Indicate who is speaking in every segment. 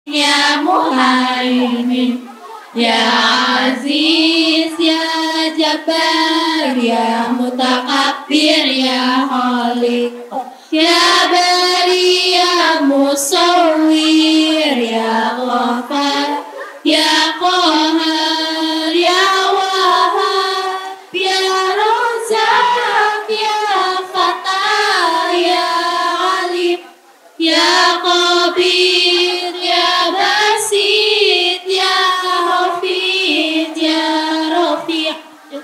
Speaker 1: Ya Muhaimin, Ya Aziz, Ya Jabbar, Ya Mutakabbir, Ya Khaliq, Ya Bari, Ya Musawwir, Ya Ghaffar, Ya Qahar, Ya Wahhab, Ya Razzaq, Ya Fatah, Ya Alim, Ya Qabir, Ya Basit, Ya Hafid, Ya Rafiq,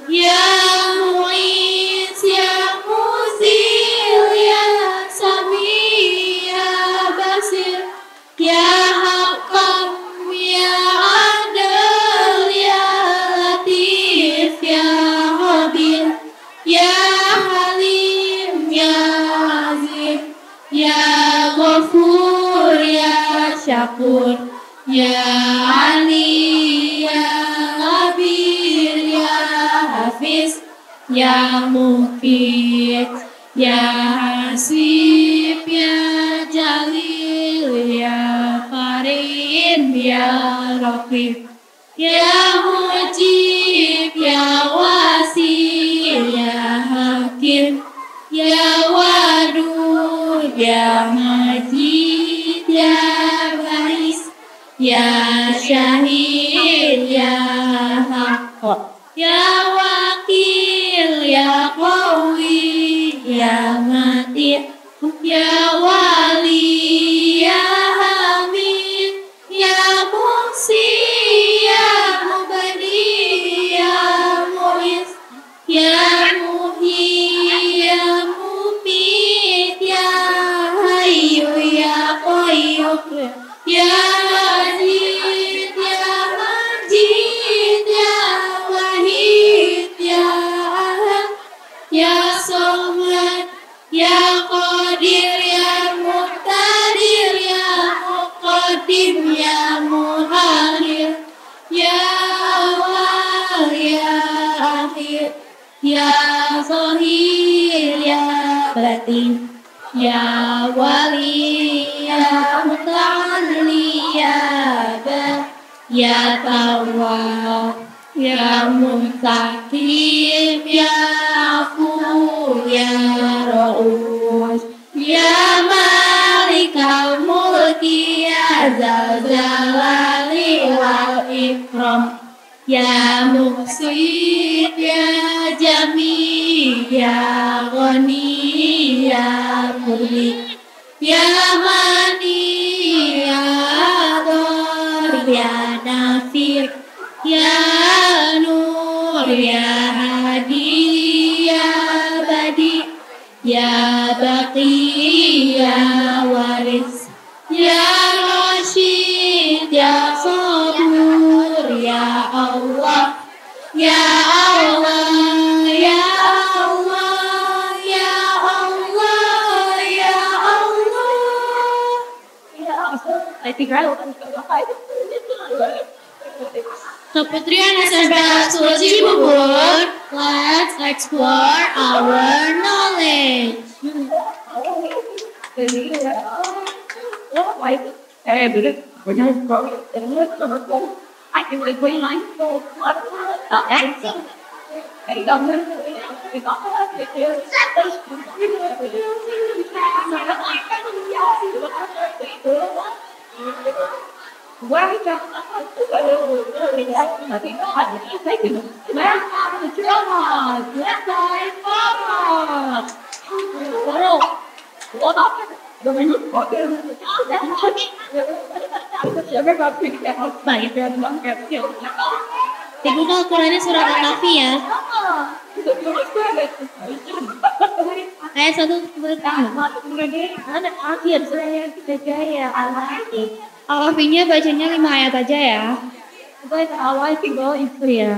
Speaker 1: Ya Mu'iz, Ya Muzil, Ya Sami, Ya Basir, Ya Hakam, Ya Adil, Ya Latif, Ya Khabir, Ya Halim, Ya Azim, Ya Ghafur, Ya Syakur, Ya Ali, Ya Khabir, Ya Hafiz, Ya Muqit, Ya Hasib, Ya Jalil, Ya Karim, Ya Raqib, Ya Mujib, Ya Wasi, Ya Hakim, Ya Wadud, Ya Majid, Ya Baris, Ya Syahid, Ya Haqq, Ya Wakil, Ya Qawi, Ya Mati, Ya Wali, Ya Hamid, Ya Muhsi, Ya Mubadi, Ya Muiz, Ya Muhyi, Ya Mumit, Ya Hayyu, Ya Qayyum, Ya Aziz, Ya Majid, Ya Wahid, Ya Ahad, Ya Samad, Ya Qadir, Ya Muqtadir, Ya Muqaddim, Ya Muakhir, Ya Awal, Ya Akhir, Ya Zahir, Ya Batin, Ya Wali, Ya Muta'alli, Ya Ba, Ya Tawwab, Ya Muntaqim, Ya Afu, Ya Ra'uf, Ya Malikal Mulki, Ya Dzal Jalali wal Ikram, Ya Muhsin, Ya Jamil, Ya Ghani, Ya Murni, Ya Mani, Ya Dhar, Ya Nafi', Ya Nur, Ya Hadi, Ya Badi, Ya Baqi, Ya Waris, Ya Rashid, Ya Sabur, Ya Allah, Ya Allah, Ya Allah, Ya Allah, Ya Allah. I think Keputrian SMP School Cibubur, let's explore our knowledge. Dibuka Al-Qurannya surat Al-Kahfi ya. Ayat 1 Al-Kahfinya bacanya 5 ayat aja ya. Awal tinggal itu ya.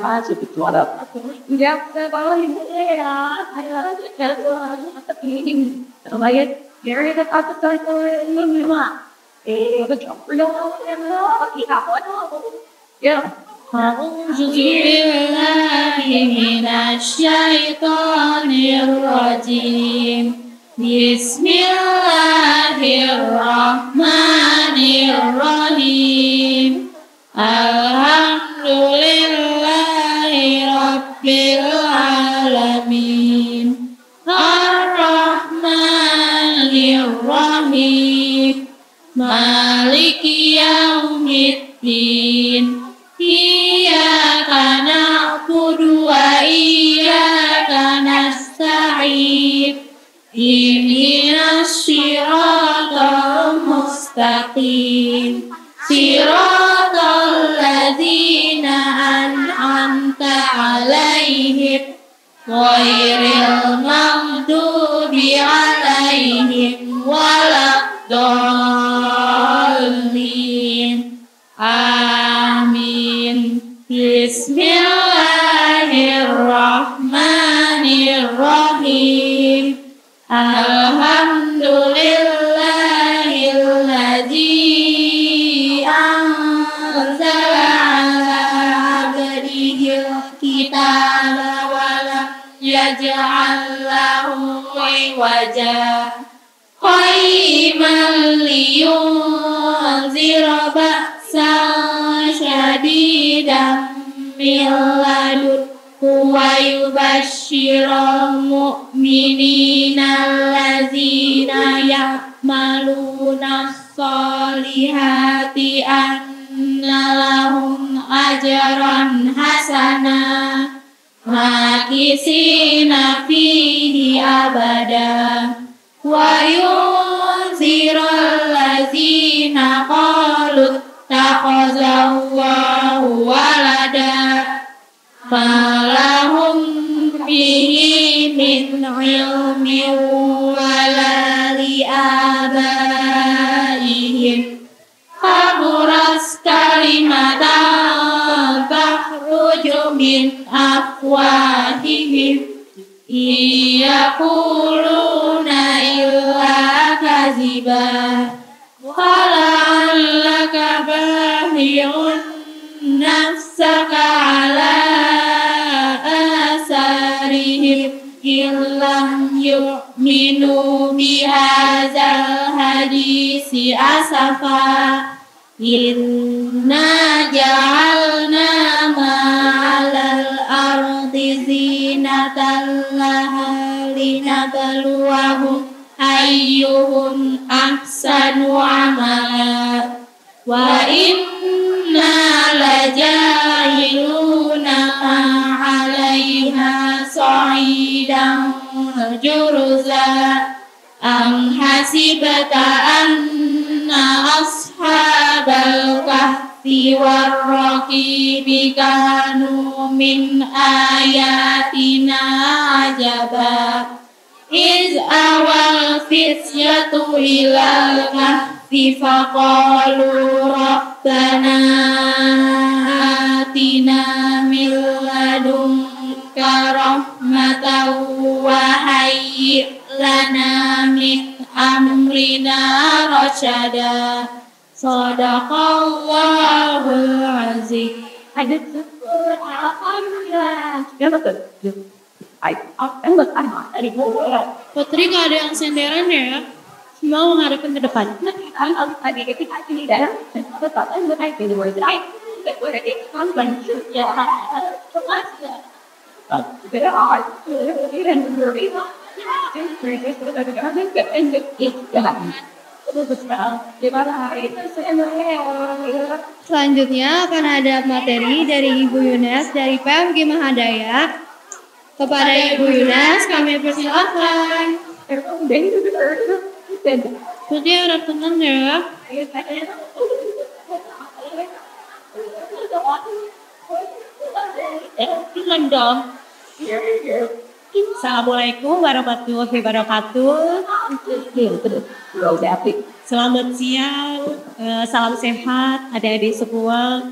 Speaker 1: أعوذ بالله من الشيطان الرجيم
Speaker 2: Bismillahirrahmanirrahim. Alhamdulillahi Rabbil Alamin. Ar-Rahmanir-Rahim. Maliki yaumiddin. Iyyaka na'budu wa iyyaka nasta'in. Ihdinas siratal mustaqim. Siratal ladzina an'amta 'alaihim ghairil maghdubi 'alaihim waladdallin. Amin. Bismillahirrahmanirrahim. Alhamdulillahilladzi anzala ala abdihil kitaba wa lam yaj'al lahu iwaja qayyiman liyunzira ba'san syadidan min ladunhu wa yubashshiral mu'minina allazina ya'maluna sholihati anna lahum ajran hasana makisina fihi abada wa yunziral lazina qalu takhazallahu walada falahum bihi min ilmin wala li abaihim kaburas kalimatan takhruju min afwahihim yaquluna illa kaziba wala'allaka bahi'un nafsaka ala asarihim illam yu'minu bihadzal hadisi asafa inna ja'alna ma'alal ardi zinatan laha linabluwahum ayyuhum ahsanu amala wa inna laja'iluna ma'alaiha sa'idan juruza am hasibata anna ashabal kahfi warraqibi kanu min ayatina ajaba iz awal fisyatu ilal kahfi faqalu rabbana atina min ladunka rahmatan wa hayyi' lana min amrina rasyada. Sadaqallahul azim. Putri gak ada yang senderan ya? Mau mengharapkan ke depan.
Speaker 1: Selanjutnya akan ada materi dari Ibu Yunes dari PMG Mahadaya. Kepada Ibu Yunes kami persilakan.
Speaker 2: Putri harap tenang ya. Tenang dong. Assalamualaikum warahmatullahi wabarakatuh. Selamat siang, salam sehat adik-adik semua.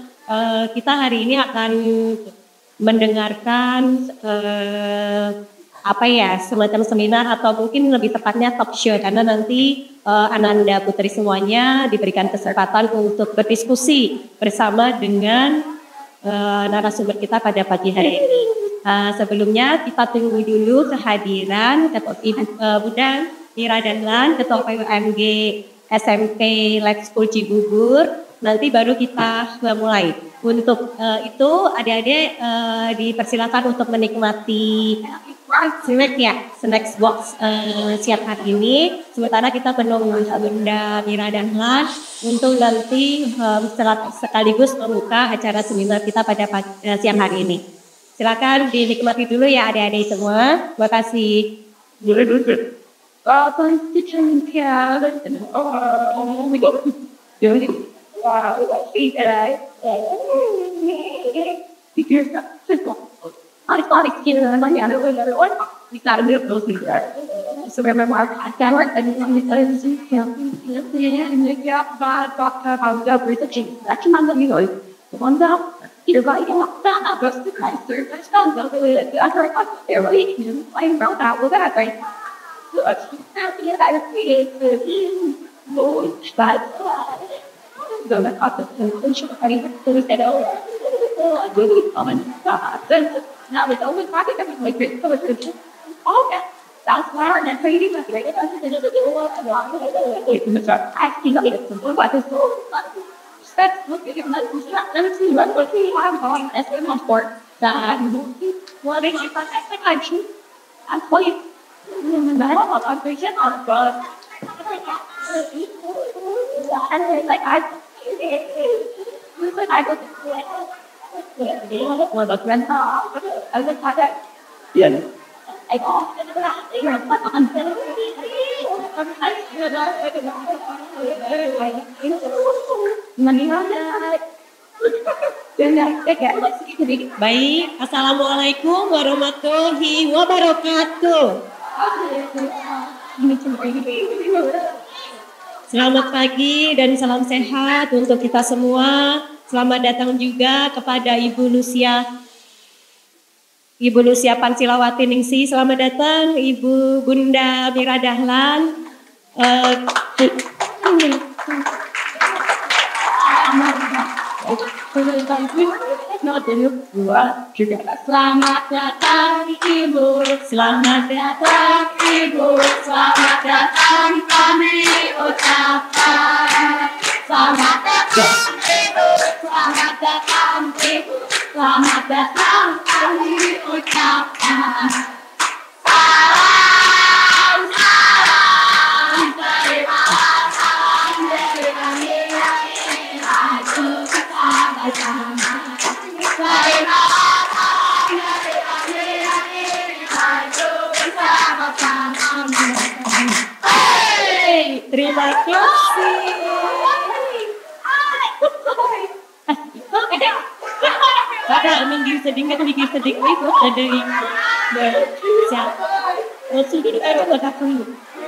Speaker 2: Kita hari ini akan mendengarkan semacam seminar atau mungkin lebih tepatnya talk show, karena nanti Ananda Putri semuanya diberikan kesempatan untuk berdiskusi bersama dengan narasumber kita pada pagi hari ini. Sebelumnya kita tunggu dulu kehadiran Ketua Bidang Mira Dahlan, Ketua PWMG SMP Lab School Cibubur. Nanti baru kita mulai. Untuk itu adik-adik dipersilakan untuk menikmati snack box siang hari ini. Sementara kita menunggu Bunda Mira Dahlan untuk nanti sekaligus membuka acara seminar kita pada siang hari ini. Silakan dinikmati dulu ya adik-adik semua. Terima kasih.
Speaker 3: I thought it's getting on my hand. We got to move those things there. So remember, I got it, and I'm one down. You're right, that goes to Christ. There's no other. I heard there, right? I found out with that, right? Now it's always like it like this. So it's all that. That's why I'm trading with it. I see it. What is that's look at it. Let's see what I'm going. That's in my sport. That what is it? I should. I'm playing. I'm patient on the and like I go to một lần ở bên ngoài đây anh có
Speaker 2: Baik, Assalamualaikum warahmatullahi wabarakatuh. Selamat pagi dan salam sehat untuk kita semua. Selamat datang juga kepada Ibu Lucia Pansilawati Ningsih. Selamat datang Ibu Bunda Mira Dahlan.
Speaker 3: Selamat datang Ibu, selamat datang Ibu, selamat datang kami ucapkan. Selamat datang Ibu, selamat datang Ibu, selamat datang kami ucapkan. Salam, salam, terima salam dari kami yang maju kita bersama. Terima salam dari kami yang maju bersama-sama.
Speaker 2: Terima kasih. Ada minggir sedikit itu dari siapa? Sudah ada nggak tahu.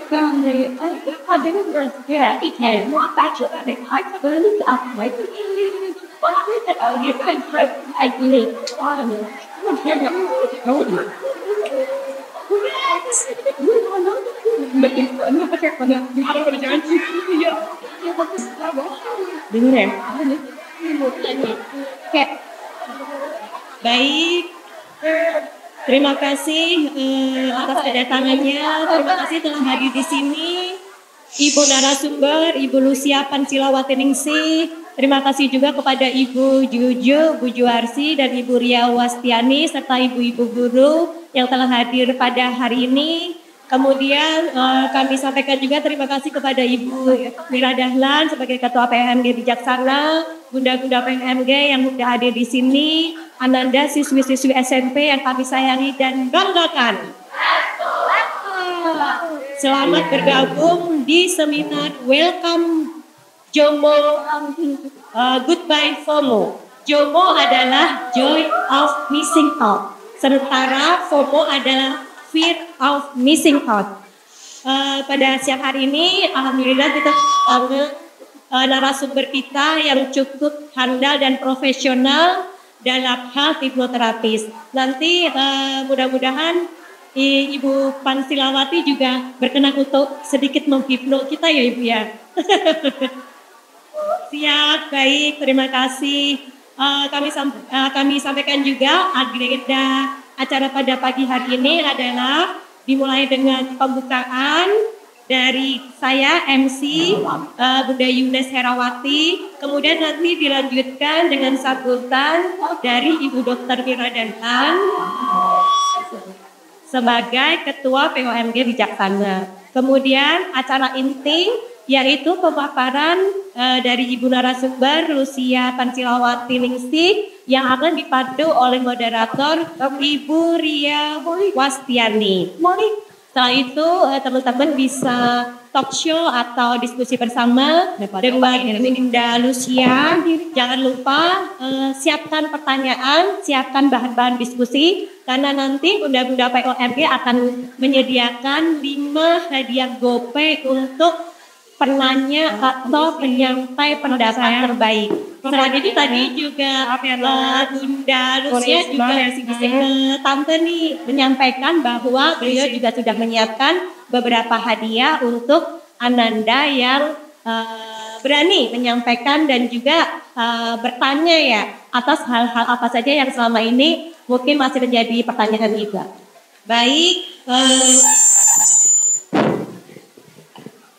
Speaker 3: I didn't get it. And what that you got it. I couldn't up my but you can press I did.
Speaker 2: Dengar ya? Baik, terima kasih atas kedatangannya. Terima kasih telah hadir di sini, Ibu narasumber, Ibu Lucia Pansilawati Ningsih. Terima kasih juga kepada Ibu Juju, Bu Juarsi, dan Ibu Ria Wastiani serta ibu-ibu guru yang telah hadir pada hari ini. Kemudian kami sampaikan juga terima kasih kepada Ibu Mira Dahlan sebagai Ketua PMG Bijaksana, Bunda-bunda PMG yang sudah hadir di sini, Ananda siswi-siswi SMP yang kami sayangi dan banggakan. Selamat bergabung di seminar Welcome Jomo Goodbye FOMO. Jomo adalah Joy of Missing Out, sementara FOMO adalah Fear of Missing Out. Pada siang hari ini, alhamdulillah kita narasumber kita yang cukup handal dan profesional dalam hal hipnoterapis. Nanti mudah-mudahan Ibu Pansilawati juga berkenan untuk sedikit menghipno kita ya Ibu ya. Siap, baik, terima kasih. Kami sampaikan juga agenda acara pada pagi hari ini adalah dimulai dengan pembukaan dari saya MC Bunda Yunes Herawati, kemudian nanti dilanjutkan dengan sambutan dari Ibu Dr. Mira Dahlan sebagai Ketua POMG Bijaksana. Kemudian acara inti yaitu pemaparan dari Ibu narasumber Lucia Pansilawati Ningsih yang akan dipandu oleh moderator Ibu Ria Wastiani. Setelah itu teman-teman bisa talk show atau diskusi bersama dengan Bunda Lucia. Jangan lupa siapkan pertanyaan, siapkan bahan-bahan diskusi karena nanti Bunda-Bunda POMG akan menyediakan 5 hadiah GoPay untuk penanya atau penyampai pendapat terbaik. Selain itu tadi juga Bunda Lucia juga Tante nih menyampaikan bahwa beliau juga sudah menyiapkan beberapa hadiah untuk Ananda yang berani menyampaikan dan juga bertanya ya atas hal-hal apa saja yang selama ini mungkin masih menjadi pertanyaan juga. Baik,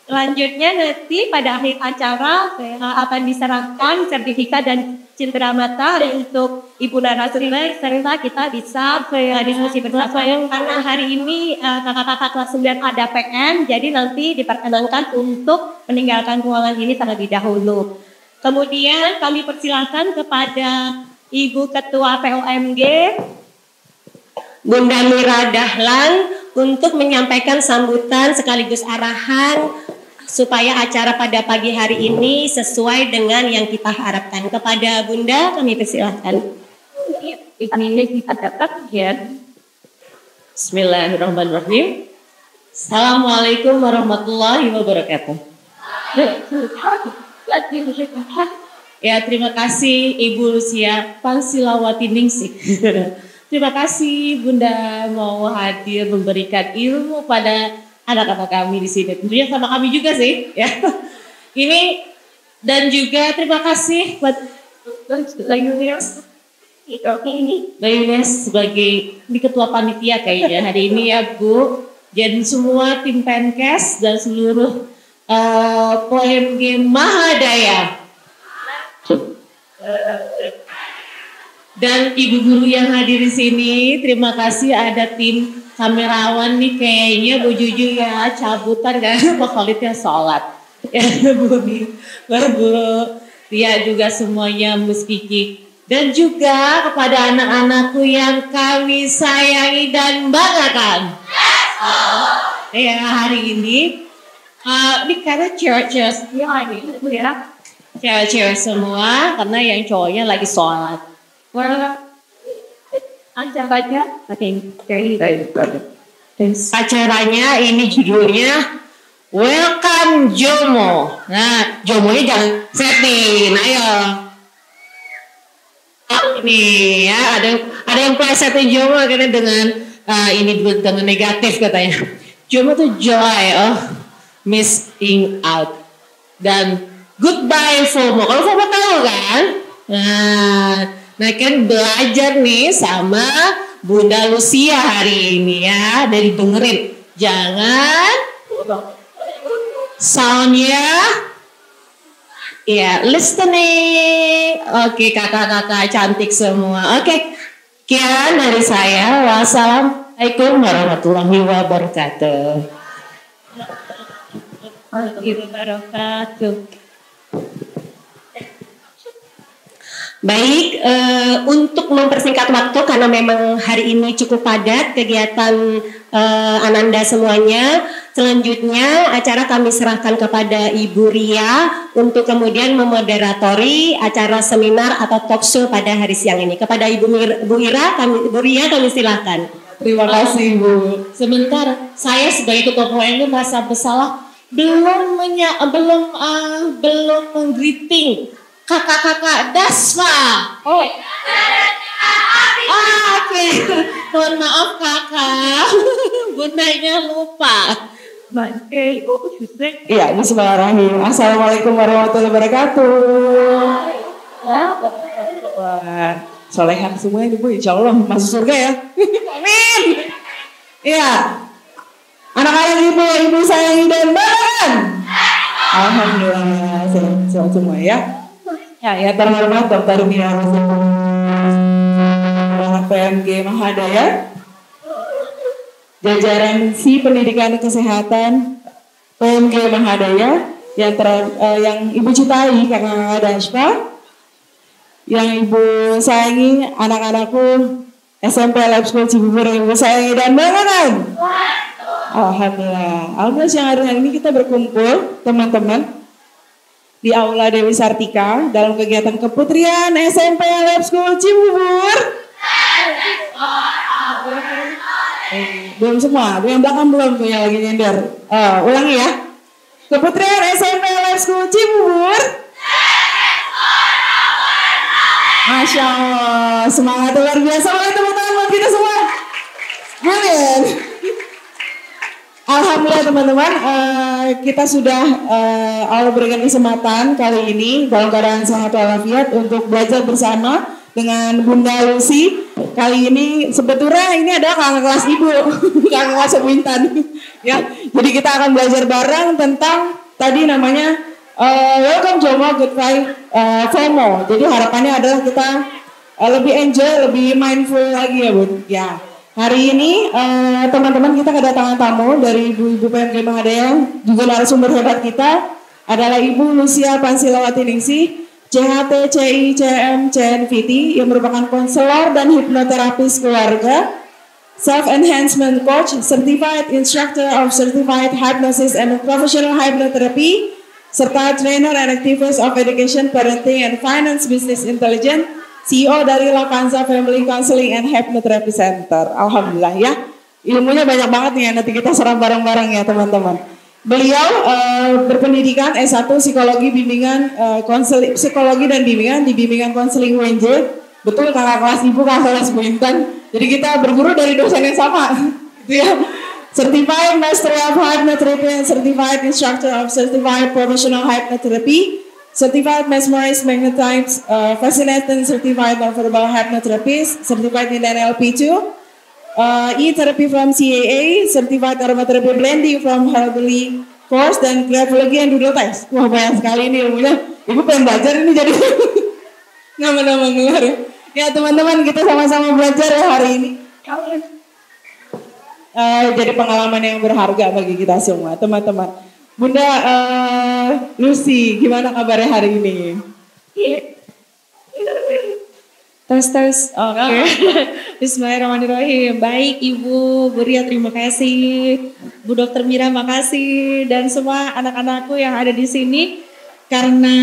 Speaker 2: selanjutnya nanti pada akhir acara akan diserahkan sertifikat dan cindera mata untuk Ibu narasumber serta kita bisa diskusi bersama. Karena hari ini kakak-kakak kelas 9 ada PM, jadi nanti diperkenankan untuk meninggalkan ruangan ini terlebih dahulu. Kemudian kami persilakan kepada Ibu Ketua POMG Bunda Mira Dahlan untuk menyampaikan sambutan sekaligus arahan supaya acara pada pagi hari ini sesuai dengan yang kita harapkan. Kepada Bunda kami persilahkan.
Speaker 3: Kita dapat ya.
Speaker 4: Bismillahirrahmanirrahim. Assalamualaikum warahmatullahi wabarakatuh. Ya, terima kasih Ibu Lucia Pansilawati Ningsih. Terima kasih Bunda mau hadir memberikan ilmu pada anak-anak kami di sini. Tentunya sama kami juga sih, ya. Ini dan juga terima kasih buat Mbak Yunes sebagai di ketua panitia kayaknya hari ini ya Bu. Dan semua tim Penkes dan seluruh POMG Mahadaya. Dan ibu guru yang hadir di sini, terima kasih ada tim kamerawan nih kayaknya Bu Juju ya cabutan kan Khalidnya sholat. Ya Bu Ria juga semuanya Mus Kiki. Dan juga kepada anak-anakku yang kami sayangi dan banggakan. Ya hari ini karena cewek-cewek semua karena yang cowoknya lagi sholat. Acaranya ini judulnya Welcome Jomo. Nah, Jomonya jangan setting, ayo. Ini ya ada yang plesetin Jomo karena dengan ini dengan negatif katanya. Jomo tuh joy of missing out dan goodbye FOMO. Kalau FOMO tahu kan? Nah kan belajar nih sama Bunda Lucia hari ini ya. Dari dengerin. Jangan soundnya. Ya listening. Oke kakak-kakak cantik semua. Oke. Sekian dari saya. Wassalamualaikum warahmatullahi wabarakatuh. Baik, untuk mempersingkat waktu karena memang hari ini cukup padat kegiatan Ananda semuanya. Selanjutnya acara kami serahkan kepada Ibu Ria untuk kemudian memoderatori acara seminar atau talk show pada hari siang ini. Kepada Ibu Ria kami silakan.
Speaker 5: Terima kasih Bu. Sebentar, saya sebagai ketua POMG merasa bersalah belum menggreeting kakak-kakak Dasma. Oh. Oke. Mohon maaf kakak. Bundanya lupa.
Speaker 4: Iya, bismillahirrahmanirrahim. Assalamualaikum warahmatullahi wabarakatuh. Wah, solehan semua ini Bu, insya Allah masuk surga ya. Amin. Iya.
Speaker 6: Anak-anak ibu sayangi dan banggakan. Alhamdulillah, sehat semua ya. Ya terhormat Dr. Mira PMG Mahadaya, jajaran Si Pendidikan Kesehatan PMG Mahadaya yang Ibu cintai Kakak Dashpa, yang Ibu sayangi anak-anakku SMP Lab School Cibubur yang Ibu sayangi dan banggakan. Alhamdulillah siang hari ini kita berkumpul teman-teman di Aula Dewi Sartika dalam kegiatan keputrian SMP Lab School Cibubur. Belum semua, yang belakang belum tuh yang lagi nyender. Ulangi ya. Keputrian SMP Lab School Cibubur. Masya Allah, semangat luar biasa banget teman-teman buat kita semua. Brilliant. Alhamdulillah teman-teman, kita sudah Allah berikan kesempatan kali ini dalam keadaan sehat walafiat untuk belajar bersama dengan Bunda Lucy. Kali ini sebetulnya ini adalah kakak kelas ibu, kakak kelas Ibu Intan. Ya, jadi kita akan belajar bareng tentang tadi namanya Welcome Jomo Goodbye FOMO. Jadi harapannya adalah kita lebih enjoy, lebih mindful lagi ya Bun. Ya. Hari ini teman-teman kita kedatangan tamu dari Ibu-Ibu PMG Mahadaya, juga narasumber hebat kita adalah Ibu Lucia Pansilawati Ningsih, CHT, CI, CM, CNVT yang merupakan konselor dan hipnoterapis keluarga, self-enhancement coach, certified instructor of certified hypnosis and professional hypnotherapy, serta trainer and activist of education, parenting, and finance business intelligence, CEO dari Lapanza Family Counseling and Hypnotherapy Center. Alhamdulillah ya, ilmunya banyak banget nih, nanti kita serap bareng-bareng ya teman-teman. Beliau berpendidikan S1 Psikologi Bimbingan Psikologi dan Bimbingan di Bimbingan Konseling UNJ. Betul, kakak kelas ibu, kakak kelas Bu Intan. Jadi kita berguru dari dosen yang sama. Gitu ya. Certified Master of Hypnotherapy and Certified Instructor of Certified Professional Hypnotherapy, Certified Mesmerized Magnetized Fascinating Certified Non-Verbal Hypnotherapist, Certified in NLP2, E-Therapy from CAA, Certified Aromatherapy Blending from Herbally Course, dan Grafologi and Doodle Test. Wah banyak sekali ini ilmunya. Ibu pengen belajar ini jadi nama-nama ngelar ya. Ya teman-teman, kita sama-sama belajar ya hari ini. Jadi pengalaman yang berharga bagi kita semua teman-teman. Bunda Lucy, gimana kabarnya hari ini?
Speaker 2: Tes. Oke. Bismillahirrahmanirrahim. Baik Ibu Buria, terima kasih. Bu Dokter Mira, makasih. Dan semua anak-anakku yang ada di sini. Karena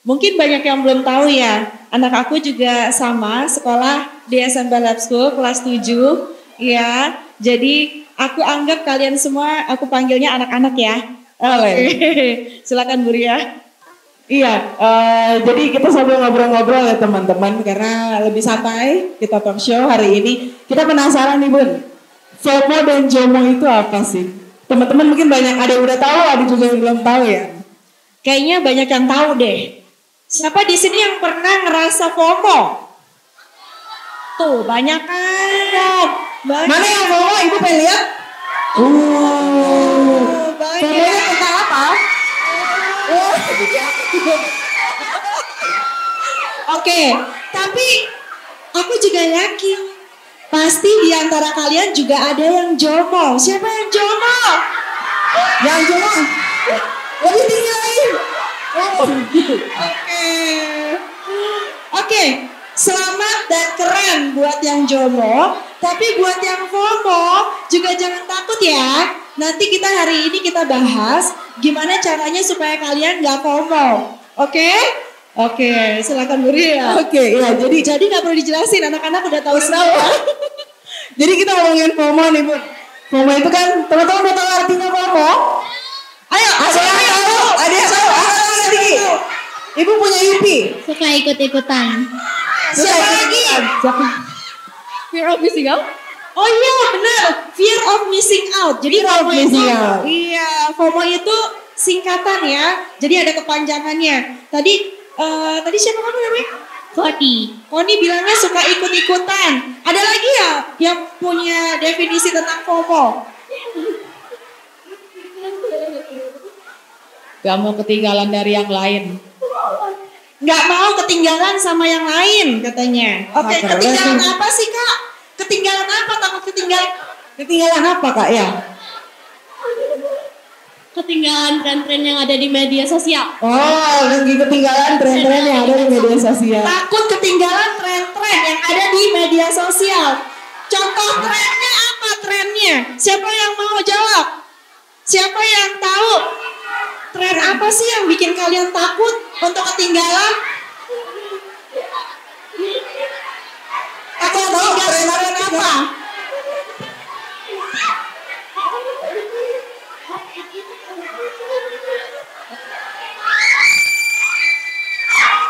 Speaker 2: mungkin banyak yang belum tahu ya. Anak aku juga sama sekolah di SMP Lab School kelas 7. Ya, jadi aku anggap kalian semua, aku panggilnya anak-anak ya. Silakan Buria.
Speaker 6: Iya, jadi kita sambil ngobrol-ngobrol ya teman-teman, karena lebih santai, kita talk show hari ini. Kita penasaran nih Bun, FOMO dan JOMO itu apa sih? Teman-teman mungkin banyak, ada yang udah tahu, ada juga yang belum tahu ya.
Speaker 2: Kayaknya banyak yang tahu deh. Siapa di sini yang pernah ngerasa FOMO? Tuh, banyak kan? Banyak.
Speaker 6: Mana yang FOMO? Ibu pengen lihat? FOMO-nya tentang apa?
Speaker 2: Oke, tapi aku juga yakin pasti di antara kalian juga ada yang JOMO. Siapa yang JOMO?
Speaker 6: Yang JOMO? Lebih tinggi lagi.
Speaker 2: Oke, selamat dan keren buat yang JOMO. Tapi buat yang FOMO juga jangan takut ya. Nanti kita hari ini kita bahas gimana caranya supaya kalian gak FOMO. Oke? Oke, silakan Buria.
Speaker 6: Oke, ya
Speaker 2: jadi nggak perlu dijelasin, anak-anak udah tahu semua.
Speaker 6: Jadi kita ngomongin FOMO nih Bu. FOMO itu kan, teman-teman udah tahu artinya FOMO? Ayo, ada yang tahu? Ada yang tahu? Ibu punya Yupi.
Speaker 1: Suka ikut-ikutan.
Speaker 2: Siapa lagi?
Speaker 6: Siapa?
Speaker 2: Fear of missing out? Oh iya benar, fear of missing out. Jadi FOMO itu, iya FOMO itu singkatan ya. Jadi ada kepanjangannya. Tadi siapa kamu namanya? Koni bilangnya suka ikut-ikutan. Ada lagi ya yang punya definisi tentang FOMO?
Speaker 5: Gak mau ketinggalan dari yang lain.
Speaker 6: Nggak mau ketinggalan sama yang lain katanya. Oke,
Speaker 4: keren
Speaker 6: ketinggalan
Speaker 4: sih.
Speaker 6: apa sih Kak? Ketinggalan apa? Takut ketinggalan? Ketinggalan apa Kak ya?
Speaker 1: Ketinggalan tren-tren yang ada di media sosial.
Speaker 6: Oh, lagi ketinggalan tren-tren yang ada di media sosial. Takut ketinggalan tren-tren yang ada di media sosial. Contoh trennya apa trennya? Siapa yang mau jawab? Siapa yang tahu? Tren apa sih yang bikin kalian takut untuk ketinggalan? Aku tahu tren apa?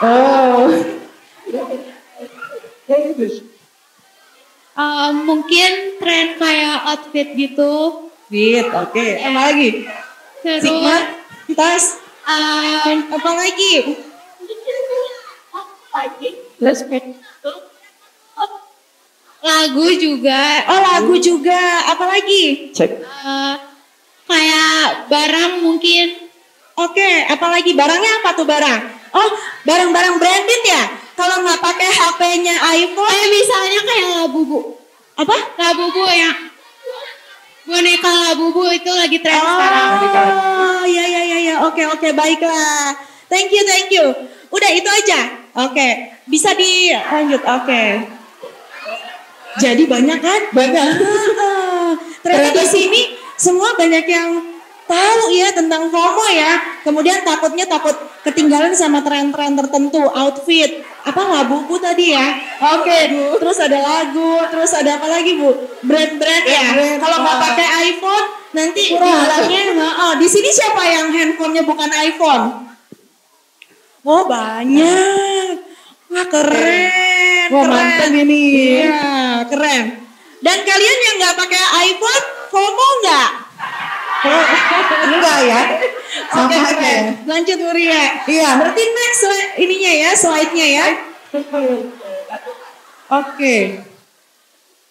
Speaker 6: Oh.
Speaker 1: Mungkin tren kayak outfit gitu.
Speaker 6: Fit, oke. Apa lagi?
Speaker 1: Terus
Speaker 6: Sigma, tas, apa lagi?
Speaker 1: lagu juga.
Speaker 6: Oh, lagu juga. Apa lagi?
Speaker 1: Kayak barang mungkin.
Speaker 6: Oke, apalagi barangnya apa tuh barang? Oh, barang-barang branded ya? Kalau nggak pakai HP-nya iPhone,
Speaker 1: Misalnya kayak Labubu.
Speaker 6: apa?
Speaker 1: Labubu yang boneka Labubu itu lagi tren sekarang.
Speaker 6: Oh, ya. Oke, baiklah. Thank you. Udah itu aja. Oke, bisa dilanjut. Oke. Jadi banyak kan? Banyak. Ternyata di sini semua banyak yang tahu ya tentang FOMO ya. Kemudian takut ketinggalan sama tren-tren tertentu, outfit. Apa Labubu tadi ya? Oke, terus ada lagu, terus ada apa lagi Bu? Brand-brand ya. Kalau nggak pakai iPhone nanti bilangnya di sini siapa yang handphonenya bukan iPhone? Oh, banyak. Wah, keren.
Speaker 5: Wah, mantap ini.
Speaker 6: Iya, keren. Dan kalian yang nggak pakai iPhone, FOMO nggak?
Speaker 5: Enggak ya?
Speaker 6: Oke,
Speaker 5: Sama aja
Speaker 6: keren.
Speaker 5: ya?
Speaker 6: Lanjut Uria.
Speaker 5: Iya.
Speaker 6: Berarti next ininya ya, slide-nya ya.
Speaker 5: Oke.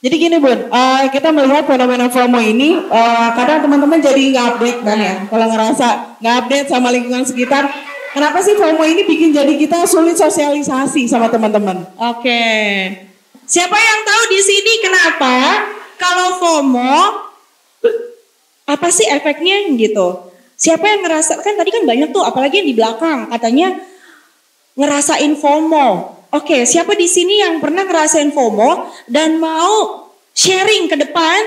Speaker 5: Jadi gini Bun, kita melihat fenomena FOMO ini kadang teman-teman jadi nggak update kan ya. Kalau ngerasa nggak update sama lingkungan sekitar, kenapa sih FOMO ini bikin jadi kita sulit sosialisasi sama teman-teman?
Speaker 6: Oke. Siapa yang tahu di sini kenapa kalau FOMO apa sih efeknya gitu? Siapa yang ngerasa, kan tadi kan banyak tuh apalagi yang di belakang katanya ngerasain FOMO. Oke, siapa di sini yang pernah ngerasain FOMO dan mau sharing ke depan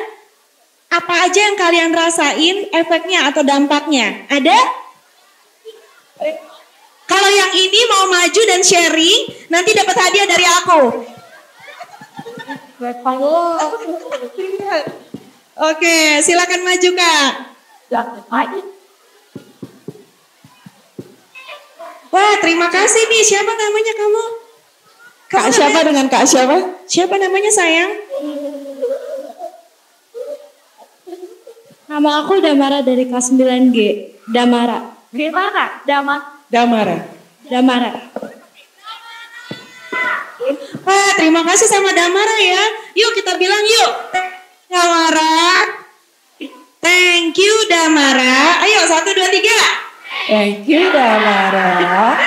Speaker 6: apa aja yang kalian rasain efeknya atau dampaknya? Ada? Kalau yang ini mau maju dan sharing, nanti dapat hadiah dari aku. Oke, silakan maju Kak. Wah, terima kasih nih. Siapa namanya kamu?
Speaker 5: Kak siapa dengan Kak siapa?
Speaker 6: Siapa namanya sayang?
Speaker 1: Nama aku Damara dari kelas 9G. Damara.
Speaker 3: Gimana? Damat.
Speaker 5: Damara.
Speaker 1: Damara.
Speaker 6: Wah, terima kasih sama Damara ya. Yuk kita bilang yuk. Damara. Thank you Damara. Ayo 1, 2, 3.
Speaker 5: Thank you Damara.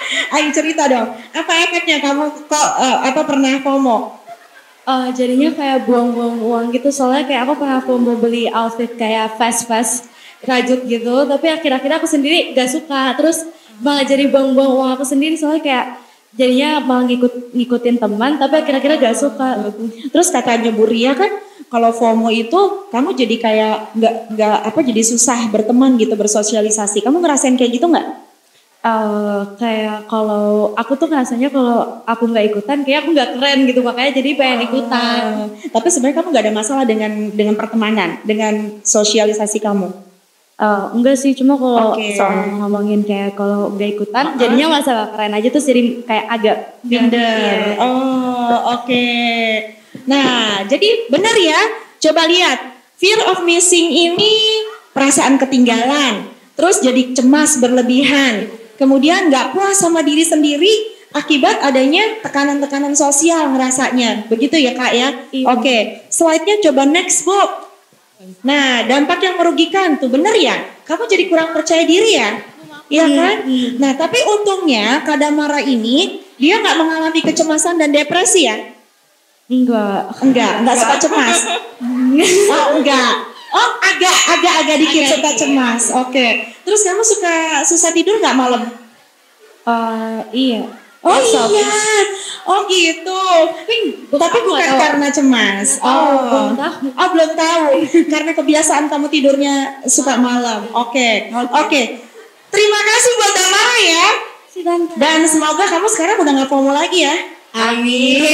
Speaker 6: Ayo cerita dong. Apa efeknya kamu kok pernah FOMO?
Speaker 1: Jadinya kayak buang-buang uang gitu. Soalnya kayak aku pernah FOMO beli outfit kayak fast rajut gitu. Tapi akhir-akhir aku sendiri gak suka. Terus malah jadi buang-buang uang aku sendiri. Soalnya kayak jadinya malah ngikutin teman. Tapi akhir-akhir gak suka.
Speaker 6: Terus katanya Bu Ria kan kalau FOMO itu kamu jadi kayak nggak jadi susah berteman gitu, bersosialisasi. Kamu ngerasain kayak gitu nggak?
Speaker 1: Kayak kalau aku tuh rasanya kalau aku nggak ikutan kayak aku nggak keren gitu, makanya jadi pengen ikutan.
Speaker 6: Tapi sebenarnya kamu nggak ada masalah dengan pertemanan, dengan sosialisasi kamu.
Speaker 1: Enggak sih, cuma kalau
Speaker 6: Oke.
Speaker 1: soal ngomongin kayak kalau nggak ikutan jadinya masalah keren aja tuh jadi kayak agak
Speaker 6: Minder. Oh, oke. Nah, jadi benar ya. Coba lihat, fear of missing ini perasaan ketinggalan. Terus jadi cemas berlebihan. Kemudian nggak puas sama diri sendiri akibat adanya tekanan-tekanan sosial ngerasanya. Begitu ya Kak ya?
Speaker 1: Iya.
Speaker 6: Oke, slide-nya coba next Bu. Nah, dampak yang merugikan tuh benar ya? Kamu jadi kurang percaya diri ya?
Speaker 7: Iya kan? Nah, tapi untungnya Kak Damara ini dia nggak mengalami kecemasan dan depresi ya? Enggak suka cemas. Oh, enggak. Oh, agak dikit suka cemas. Oke. Terus kamu susah tidur nggak malam?
Speaker 1: Iya.
Speaker 7: Oh iya. Oh gitu. Tapi bukan karena cemas. Oh, belum tahu. Karena kebiasaan kamu tidurnya suka malam. Oke. Terima kasih buat Damara ya. Dan semoga kamu sekarang udah nggak FOMO lagi ya.
Speaker 5: Amin.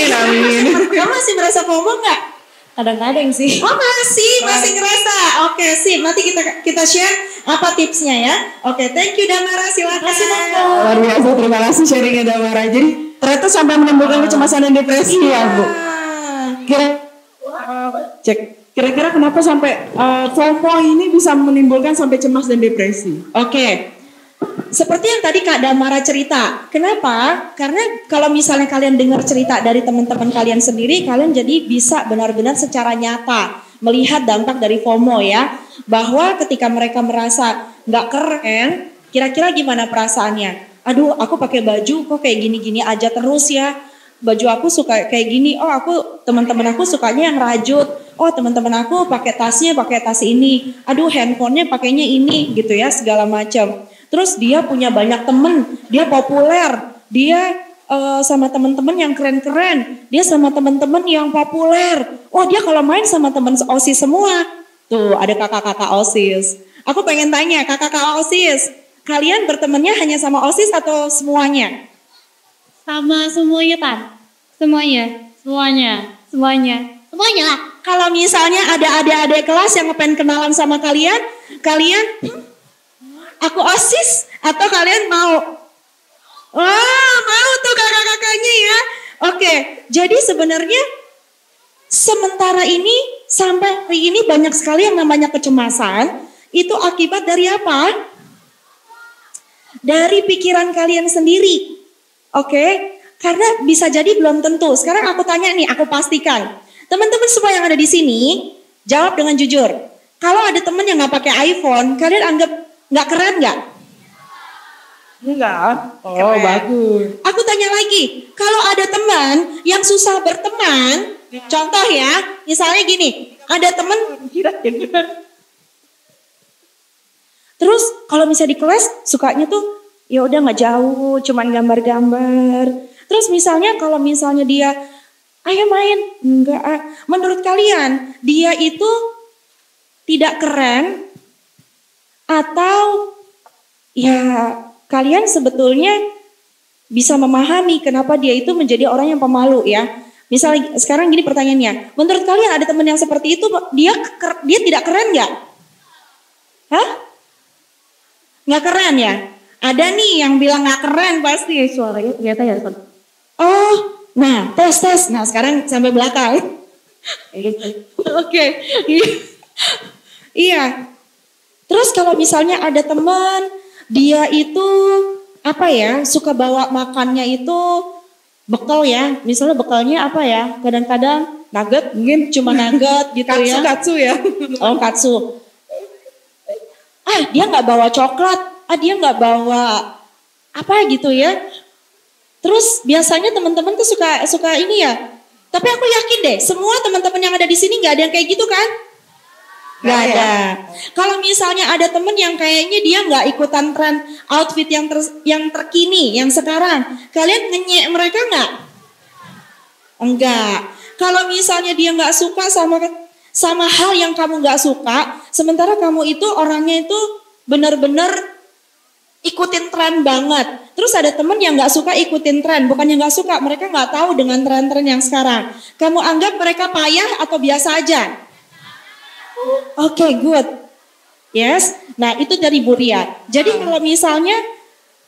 Speaker 7: Kamu masih merasa FOMO nggak?
Speaker 1: Kadang-kadang sih.
Speaker 7: Oh masih ngerasa. Oke, sip. Nanti kita share apa tipsnya ya. Oke, thank you Damara, silakan.
Speaker 5: Luar biasa, terima kasih sharingnya Damara. Jadi ternyata sampai menimbulkan kecemasan dan depresi ya Bu. Kira-kira kenapa sampai FOMO ini bisa menimbulkan sampai cemas dan depresi?
Speaker 7: Oke. Seperti yang tadi Kak Damara cerita. Kenapa? Karena kalau misalnya kalian dengar cerita dari teman-teman kalian sendiri, kalian jadi bisa benar-benar secara nyata melihat dampak dari FOMO ya. Bahwa ketika mereka merasa nggak keren, kira-kira gimana perasaannya? Aduh, aku pakai baju kok kayak gini-gini aja terus ya. Baju aku suka kayak gini. Oh, teman-teman aku sukanya yang rajut. Oh, teman-teman aku pakai tas ini. Aduh, handphonenya pakainya ini gitu ya, segala macam. Terus dia punya banyak temen, dia populer, dia sama teman-teman yang keren-keren, dia sama teman-teman yang populer. Oh, dia kalau main sama teman OSIS semua. Tuh, ada kakak-kakak OSIS. Aku pengen tanya, kakak-kakak OSIS, kalian bertemannya hanya sama OSIS atau semuanya?
Speaker 1: Sama semuanya, Tan. Semuanya lah.
Speaker 7: Kalau misalnya ada adik-adik kelas yang pengen kenalan sama kalian aku OSIS atau kalian mau? Wah, mau tuh kakak-kakaknya ya. Oke, jadi sebenarnya sementara ini sampai hari ini banyak sekali yang namanya kecemasan. Itu akibat dari apa? Dari pikiran kalian sendiri. Oke, karena bisa jadi belum tentu. Sekarang aku tanya nih, aku pastikan. Teman-teman semua yang ada di sini, jawab dengan jujur. Kalau ada teman yang nggak pakai iPhone, kalian anggap nggak keren nggak?
Speaker 5: Enggak. Oh,
Speaker 7: Keren.
Speaker 5: bagus.
Speaker 7: Aku tanya lagi, kalau ada teman yang susah berteman, contoh ya, misalnya gini, ada teman, terus kalau misalnya di kelas sukanya tuh, ya udah nggak jauh, cuman gambar-gambar. Terus misalnya kalau misalnya dia, ayo main, enggak. Menurut kalian, dia itu tidak keren? Atau ya kalian sebetulnya bisa memahami kenapa dia itu menjadi orang yang pemalu ya. Misalnya sekarang gini pertanyaannya, menurut kalian ada teman yang seperti itu, dia tidak keren nggak? Hah? Nggak keren ya? Ada nih yang bilang nggak keren pasti.
Speaker 2: Suaranya ternyata ya.
Speaker 7: Oh, nah tes. Nah sekarang sampai belakang. Oke. Iya. Terus kalau misalnya ada teman, dia itu apa ya, suka bawa makannya itu bekal ya. Misalnya bekalnya apa ya, kadang-kadang nugget, mungkin cuma nugget gitu ya.
Speaker 5: Katsu ya.
Speaker 7: Oh katsu. Dia nggak bawa coklat, dia nggak bawa apa gitu ya. Terus biasanya teman-teman tuh suka ini ya. Tapi aku yakin deh, semua teman-teman yang ada di sini nggak ada yang kayak gitu kan? Gak ada. Kalau misalnya ada temen yang kayaknya dia nggak ikutan tren outfit yang terkini, yang sekarang, kalian ngenyek mereka nggak? Enggak. Kalau misalnya dia nggak suka sama hal yang kamu nggak suka, sementara kamu itu orangnya itu benar-benar ikutin tren banget. Terus ada temen yang nggak suka ikutin tren, bukannya nggak suka, mereka nggak tahu dengan tren-tren yang sekarang. Kamu anggap mereka payah atau biasa aja? Oke, good. Yes. Nah, itu dari Bu Ria. Jadi kalau misalnya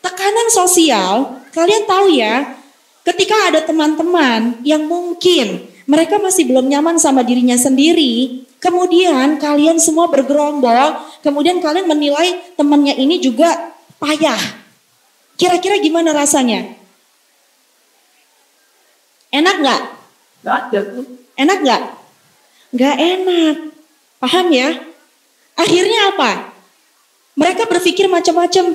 Speaker 7: tekanan sosial, kalian tahu ya, ketika ada teman-teman yang mungkin mereka masih belum nyaman sama dirinya sendiri, kemudian kalian semua bergerombol, kemudian kalian menilai temannya ini juga payah. Kira-kira gimana rasanya? Enak nggak? Enak nggak? Nggak enak. Paham ya? Akhirnya apa? Mereka berpikir macam-macam.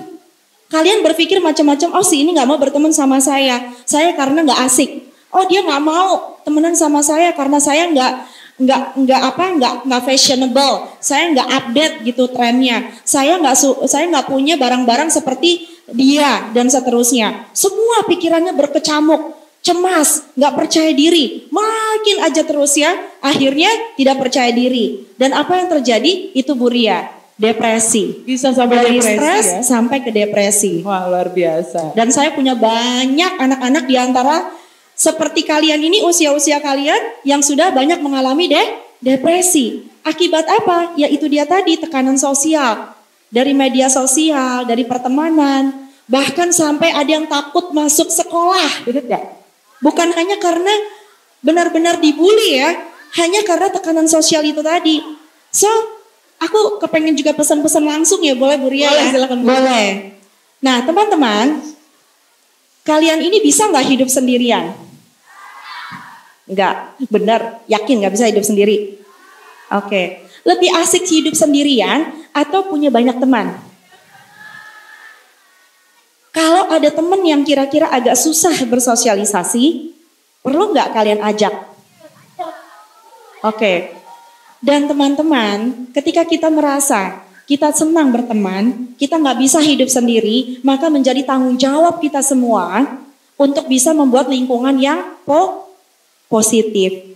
Speaker 7: Kalian berpikir macam-macam, oh si ini nggak mau berteman sama saya karena nggak asik. Oh dia nggak mau temenan sama saya karena saya nggak fashionable, saya nggak update gitu trennya, saya nggak punya barang-barang seperti dia dan seterusnya. Semua pikirannya berkecamuk, cemas, nggak percaya diri, makin aja terus ya, akhirnya tidak percaya diri. Dan apa yang terjadi? Itu Buria. Depresi.
Speaker 5: Bisa sampai
Speaker 7: dari
Speaker 5: depresi
Speaker 7: stres
Speaker 5: ya?
Speaker 7: sampai ke depresi.
Speaker 5: Wah, luar biasa.
Speaker 7: Dan saya punya banyak anak-anak di antara seperti kalian ini, usia-usia kalian yang sudah banyak mengalami depresi. Akibat apa? Ya itu dia tadi, tekanan sosial. Dari media sosial, dari pertemanan. Bahkan sampai ada yang takut masuk sekolah. Bukan hanya karena benar-benar dibully ya. Hanya karena tekanan sosial itu tadi. So, aku kepengen juga pesan-pesan langsung ya, boleh Bu Ria?
Speaker 5: Boleh,
Speaker 7: ya?
Speaker 5: silakan.
Speaker 7: Boleh. Nah teman-teman, kalian ini bisa nggak hidup sendirian? Enggak, benar, yakin nggak bisa hidup sendiri? Oke, lebih asik hidup sendirian atau punya banyak teman? Kalau ada teman yang kira-kira agak susah bersosialisasi, perlu nggak kalian ajak? Oke. Dan teman-teman, ketika kita merasa kita senang berteman, kita nggak bisa hidup sendiri, maka menjadi tanggung jawab kita semua untuk bisa membuat lingkungan yang positif.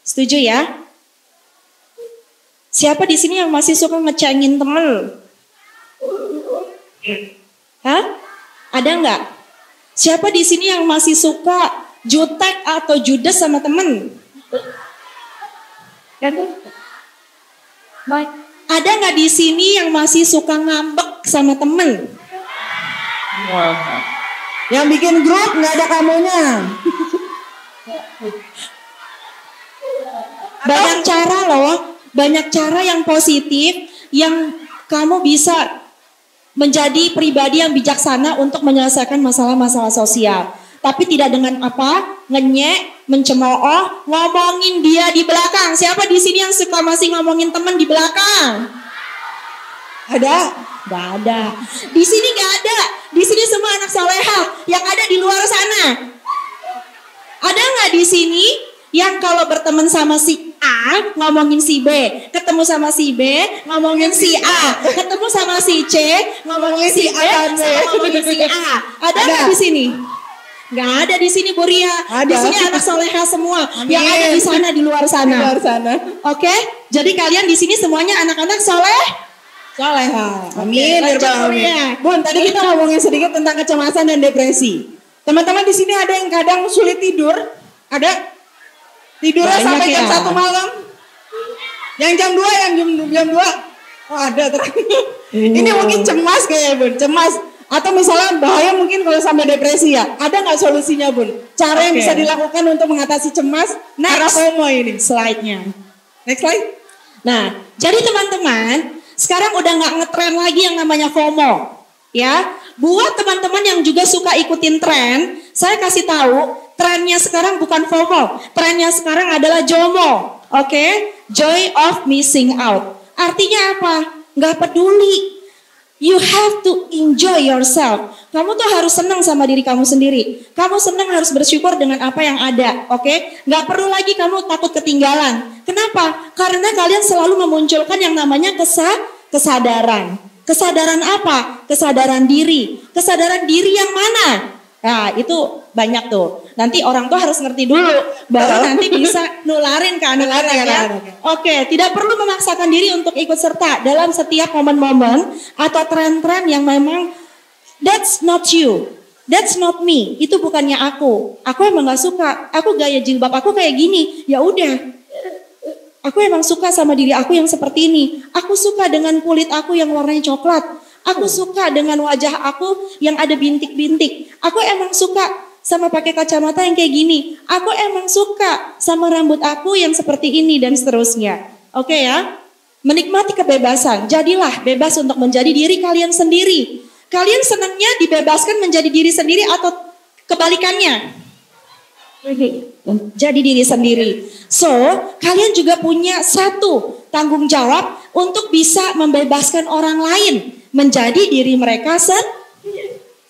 Speaker 7: Setuju ya? Siapa di sini yang masih suka ngecengin teman? Hah? Ada nggak? Siapa di sini yang masih suka jutek atau judes sama temen? Ada nggak di sini yang masih suka ngambek sama temen?
Speaker 5: Wah. Yang bikin grup nggak ada kamunya.
Speaker 7: Banyak cara loh, banyak cara yang positif yang kamu bisa menjadi pribadi yang bijaksana untuk menyelesaikan masalah-masalah sosial. Tapi tidak dengan apa? Ngenyek, mencemooh, ngomongin dia di belakang. Siapa di sini yang suka masih ngomongin teman di belakang?
Speaker 5: Ada?
Speaker 7: Gak ada. Di sini gak ada. Di sini semua anak soleha. Yang ada di luar sana. Ada nggak di sini yang kalau berteman sama si A ngomongin si B, ketemu sama si B ngomongin si A, ketemu sama si C ngomongin si B, sama ngomongin si A? Ada nggak di sini? Nggak ada di sini Bu Ria. Di sini anak soleha semua.
Speaker 5: Amin.
Speaker 7: Yang ada di sana di luar sana.
Speaker 5: Di luar sana.
Speaker 7: Oke, jadi kalian di sini semuanya anak-anak
Speaker 5: Soleha.
Speaker 7: Amin.
Speaker 5: Amin. Amin. Bun, tadi kita ngomongin sedikit tentang kecemasan dan depresi. Teman-teman di sini ada yang kadang sulit tidur? Ada? Tidurnya
Speaker 7: Banyak
Speaker 5: sampai jam
Speaker 7: ya.
Speaker 5: 1 malam? Yang jam 2, yang jam 2? Oh ada terakhir. Ini mungkin cemas kayaknya Bun, cemas. Atau misalnya bahaya mungkin kalau sampai depresi ya. Ada nggak solusinya Bun? Cara yang bisa dilakukan untuk mengatasi cemas karena FOMO ini?
Speaker 7: slide-nya.
Speaker 5: Next slide.
Speaker 7: Nah, jadi teman-teman, sekarang udah nggak ngetren lagi yang namanya FOMO. Ya, buat teman-teman yang juga suka ikutin tren, saya kasih tahu, trennya sekarang bukan FOMO, trennya sekarang adalah JOMO. Oke? Joy of missing out. Artinya apa? Nggak peduli. You have to enjoy yourself. Kamu tuh harus senang sama diri kamu sendiri. Kamu senang, harus bersyukur dengan apa yang ada. Oke? Nggak perlu lagi kamu takut ketinggalan. Kenapa? Karena kalian selalu memunculkan yang namanya kesadaran. Kesadaran apa? Kesadaran diri. Kesadaran diri yang mana? Nah itu banyak tuh. Nanti orang tua harus ngerti dulu. Baru nanti bisa nularin ke anak-anak ya. Oke, tidak perlu memaksakan diri untuk ikut serta dalam setiap momen-momen atau tren-tren yang memang that's not you. That's not me. Itu bukannya aku. Aku emang gak suka. Aku gaya jilbab aku kayak gini. Ya udah. Aku emang suka sama diri aku yang seperti ini. Aku suka dengan kulit aku yang warnanya coklat. Aku suka dengan wajah aku yang ada bintik-bintik. Aku emang suka sama pakai kacamata yang kayak gini. Aku emang suka sama rambut aku yang seperti ini dan seterusnya. Oke ya? Menikmati kebebasan. Jadilah bebas untuk menjadi diri kalian sendiri. Kalian senangnya dibebaskan menjadi diri sendiri atau kebalikannya? Jadi diri sendiri. So, kalian juga punya satu tanggung jawab untuk bisa membebaskan orang lain menjadi diri mereka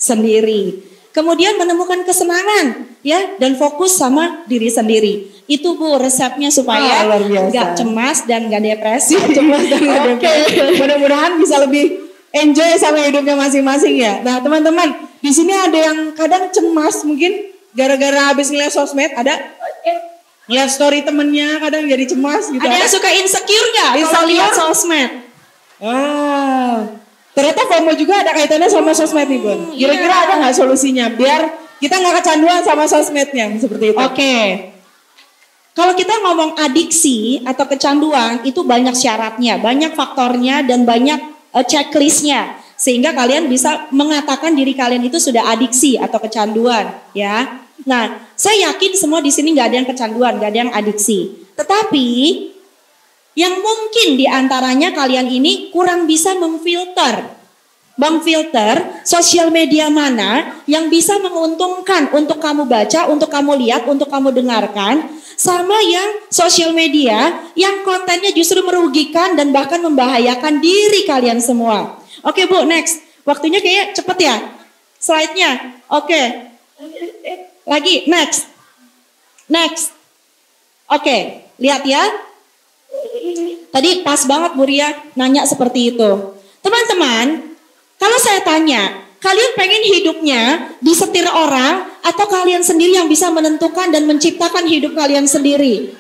Speaker 7: sendiri. Kemudian menemukan kesenangan ya dan fokus sama diri sendiri. Itu Bu resepnya supaya
Speaker 5: luar biasa.
Speaker 7: nggak cemas dan nggak depresi.
Speaker 5: Cemas dan nggak depresi. Mudah-mudahan bisa lebih enjoy sama hidupnya masing-masing ya. Nah teman-teman, di sini ada yang kadang cemas mungkin gara-gara habis ngeliat sosmed, ada ngeliat story temennya kadang jadi cemas gitu.
Speaker 7: Ada yang suka insecure nggak kalau
Speaker 5: Insecure?
Speaker 7: lihat sosmed?
Speaker 5: Ternyata FOMO juga ada kaitannya sama sosmed nih Bun. Kira-kira ada nggak solusinya biar kita nggak kecanduan sama sosmednya seperti itu?
Speaker 7: Oke. Kalau kita ngomong adiksi atau kecanduan itu banyak syaratnya, banyak faktornya dan banyak checklistnya. Sehingga kalian bisa mengatakan diri kalian itu sudah adiksi atau kecanduan ya. Nah saya yakin semua di sini nggak ada yang kecanduan, nggak ada yang adiksi. Tetapi yang mungkin diantaranya kalian ini kurang bisa memfilter sosial media mana yang bisa menguntungkan untuk kamu baca, untuk kamu lihat, untuk kamu dengarkan, sama yang sosial media yang kontennya justru merugikan dan bahkan membahayakan diri kalian semua. Oke Bu, next. Waktunya kayak cepet ya. Slide-nya. Oke. Lagi, next. Oke, lihat ya. Tadi pas banget Bu Ria nanya seperti itu. Teman-teman, kalau saya tanya, kalian pengen hidupnya disetir orang atau kalian sendiri yang bisa menentukan dan menciptakan hidup kalian sendiri?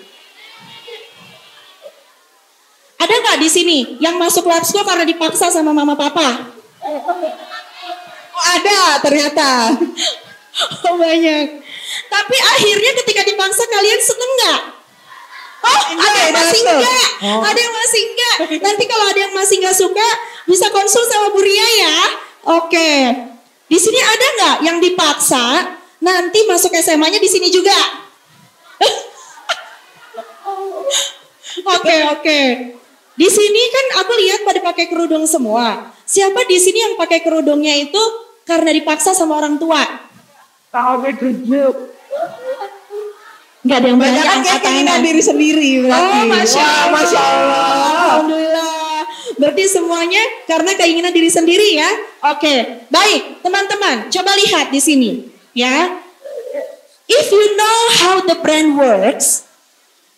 Speaker 7: Ada nggak di sini yang masuk lab school karena dipaksa sama mama papa?
Speaker 5: Oh, ada ternyata.
Speaker 7: Oh banyak. Tapi akhirnya ketika dipaksa kalian seneng nggak? Oh, ada yang masih enggak. Ada yang masih enggak. Nanti kalau ada yang masih enggak suka, bisa konsul sama Bu Ria ya. Oke. Di sini ada nggak yang dipaksa? Nanti masuk SMA-nya di sini juga. Oke. Di sini kan aku lihat pada pakai kerudung semua. Siapa di sini yang pakai kerudungnya itu karena dipaksa sama orang tua? Nggak ada yang berani angkat
Speaker 5: keinginan
Speaker 7: tangan.
Speaker 5: diri sendiri berarti.
Speaker 7: Oh, Masya Allah.
Speaker 5: Masya Allah.
Speaker 7: Alhamdulillah. Berarti semuanya karena keinginan diri sendiri ya. Oke, baik teman-teman. Coba lihat di sini ya. If you know how the brain works,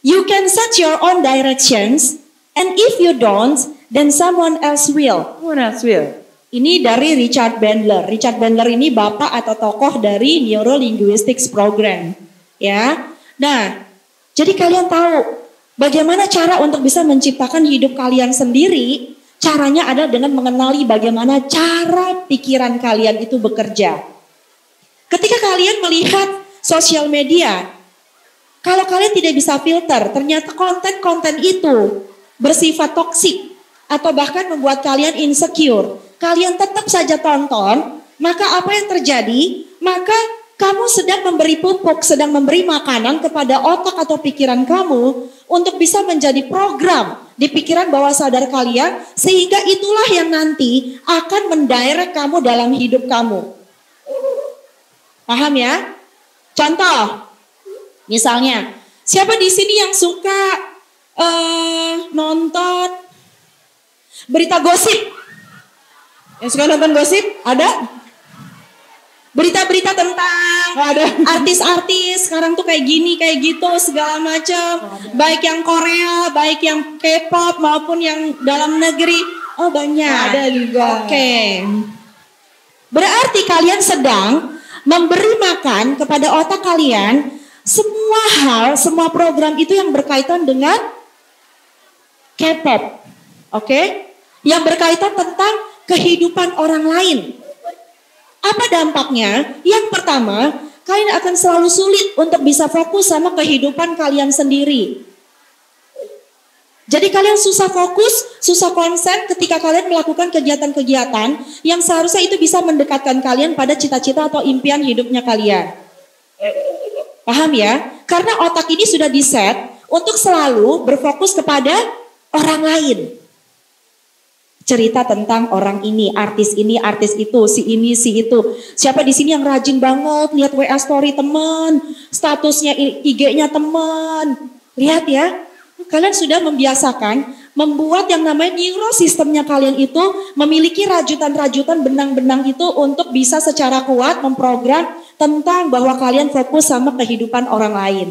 Speaker 7: you can set your own directions. And if you don't, then someone else will. Ini dari Richard Bandler. Richard Bandler ini bapak atau tokoh dari Neuro Linguistics Program. Ya. Nah, jadi kalian tahu bagaimana cara untuk bisa menciptakan hidup kalian sendiri. Caranya adalah dengan mengenali bagaimana cara pikiran kalian itu bekerja. Ketika kalian melihat sosial media, kalau kalian tidak bisa filter, ternyata konten-konten itu bersifat toksik atau bahkan membuat kalian insecure. Kalian tetap saja tonton, maka apa yang terjadi? Maka kamu sedang memberi pupuk, sedang memberi makanan kepada otak atau pikiran kamu untuk bisa menjadi program di pikiran bawah sadar kalian, sehingga itulah yang nanti akan mendirect kamu dalam hidup kamu. Paham ya? Contoh, misalnya, siapa di sini yang suka nonton berita gosip?
Speaker 5: Yang suka nonton gosip ada?
Speaker 7: Berita-berita tentang artis-artis sekarang tuh kayak gini, kayak gitu, segala macam. Baik yang Korea, baik yang K-pop maupun yang dalam negeri. Oh banyak.
Speaker 5: Ada juga.
Speaker 7: Oke. Berarti kalian sedang memberi makan kepada otak kalian semua hal, semua program itu yang berkaitan dengan K-pop. Oke? Yang berkaitan tentang kehidupan orang lain. Apa dampaknya? Yang pertama, kalian akan selalu sulit untuk bisa fokus sama kehidupan kalian sendiri. Jadi kalian susah fokus, susah konsen ketika kalian melakukan kegiatan-kegiatan yang seharusnya itu bisa mendekatkan kalian pada cita-cita atau impian hidupnya kalian. Paham ya? Karena otak ini sudah diset untuk selalu berfokus kepada orang lain. Cerita tentang orang ini, artis itu, si ini, si itu. Siapa di sini yang rajin banget lihat WA story teman, statusnya IG-nya teman. Lihat ya, kalian sudah membiasakan membuat yang namanya neurosistemnya kalian itu memiliki rajutan-rajutan benang-benang itu untuk bisa secara kuat memprogram tentang bahwa kalian fokus sama kehidupan orang lain.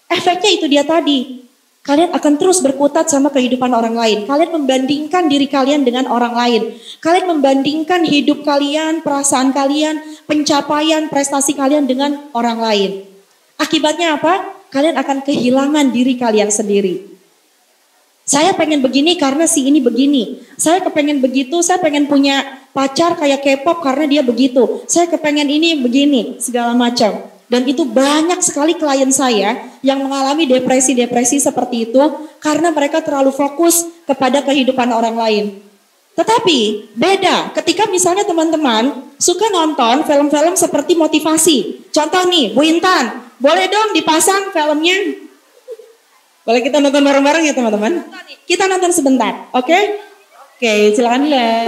Speaker 7: Efeknya itu dia tadi. Kalian akan terus berkutat sama kehidupan orang lain. Kalian membandingkan diri kalian dengan orang lain. Kalian membandingkan hidup kalian, perasaan kalian, pencapaian, prestasi kalian dengan orang lain. Akibatnya apa? Kalian akan kehilangan diri kalian sendiri. Saya pengen begini karena si ini begini. Saya kepengen begitu, saya pengen punya pacar kayak K-pop karena dia begitu. Saya kepengen ini begini, segala macam. Dan itu banyak sekali klien saya yang mengalami depresi-depresi seperti itu karena mereka terlalu fokus kepada kehidupan orang lain. Tetapi beda ketika misalnya teman-teman suka nonton film-film seperti motivasi. Contoh nih, Bu Intan, boleh dong dipasang filmnya?
Speaker 5: Boleh kita nonton bareng-bareng ya teman-teman?
Speaker 7: Kita nonton sebentar, oke?
Speaker 5: Oke, silakan deh.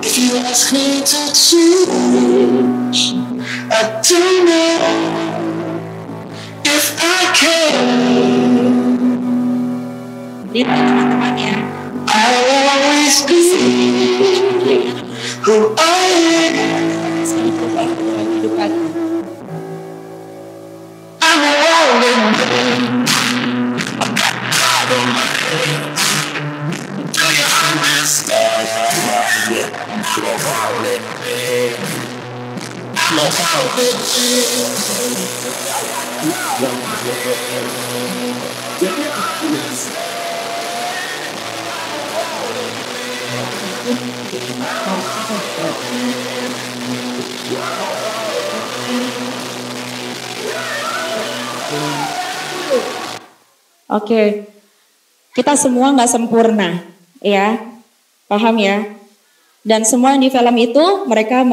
Speaker 8: If you ask me to choose, I don't know if I can.
Speaker 7: Lihat teman-teman ya.
Speaker 8: I'll always be who I am. I'm a rolling man. I've got God on my hands. Do you understand? I'm a rolling man. I'm a rolling man.
Speaker 7: Oke, kita semua nggak sempurna, ya, paham ya? Dan semua di film itu mereka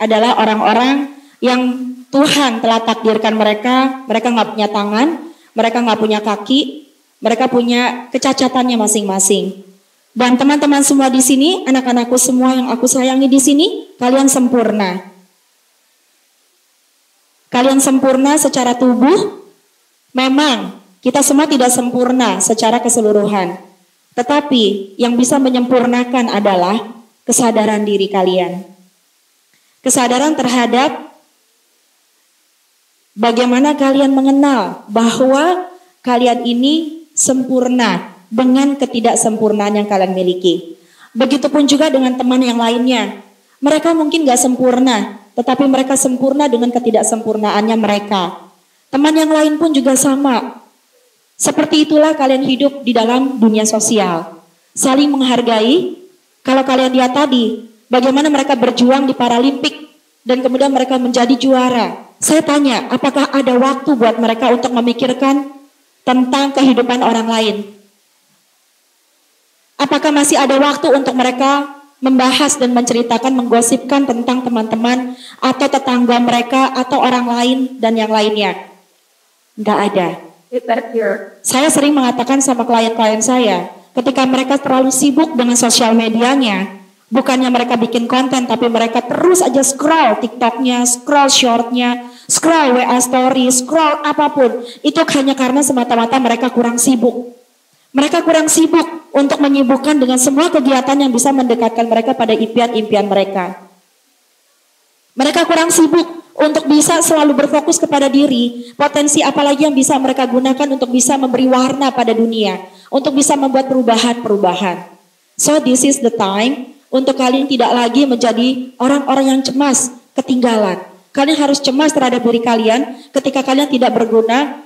Speaker 7: adalah orang-orang yang Tuhan telah takdirkan mereka nggak punya tangan, mereka nggak punya kaki, mereka punya kecacatannya masing-masing. Dan teman-teman semua di sini, anak-anakku semua yang aku sayangi di sini, kalian sempurna. Kalian sempurna secara tubuh, Memang kita semua tidak sempurna secara keseluruhan. Tetapi yang bisa menyempurnakan adalah kesadaran diri kalian. Kesadaran terhadap bagaimana kalian mengenal bahwa kalian ini sempurna dengan ketidaksempurnaan yang kalian miliki. Begitupun juga dengan teman yang lainnya. Mereka mungkin gak sempurna, tetapi mereka sempurna dengan ketidaksempurnaannya mereka. Teman yang lain pun juga sama. Seperti itulah kalian hidup di dalam dunia sosial. Saling menghargai. Kalau kalian lihat tadi, bagaimana mereka berjuang di Paralimpik dan kemudian mereka menjadi juara. Saya tanya, apakah ada waktu buat mereka untuk memikirkan tentang kehidupan orang lain? Apakah masih ada waktu untuk mereka membahas dan menceritakan, menggosipkan tentang teman-teman atau tetangga mereka atau orang lain dan yang lainnya? Enggak ada. Saya sering mengatakan sama klien-klien saya, ketika mereka terlalu sibuk dengan sosial medianya, bukannya mereka bikin konten, tapi mereka terus aja scroll TikToknya, scroll shortnya, scroll WA story, scroll apapun. Itu hanya karena semata-mata mereka kurang sibuk. Mereka kurang sibuk untuk menyibukkan dengan semua kegiatan yang bisa mendekatkan mereka pada impian-impian mereka. Mereka kurang sibuk untuk bisa selalu berfokus kepada diri, potensi apalagi yang bisa mereka gunakan untuk bisa memberi warna pada dunia, untuk bisa membuat perubahan-perubahan. So this is the time untuk kalian tidak lagi menjadi orang-orang yang cemas, ketinggalan. Kalian harus cemas terhadap diri kalian ketika kalian tidak berguna,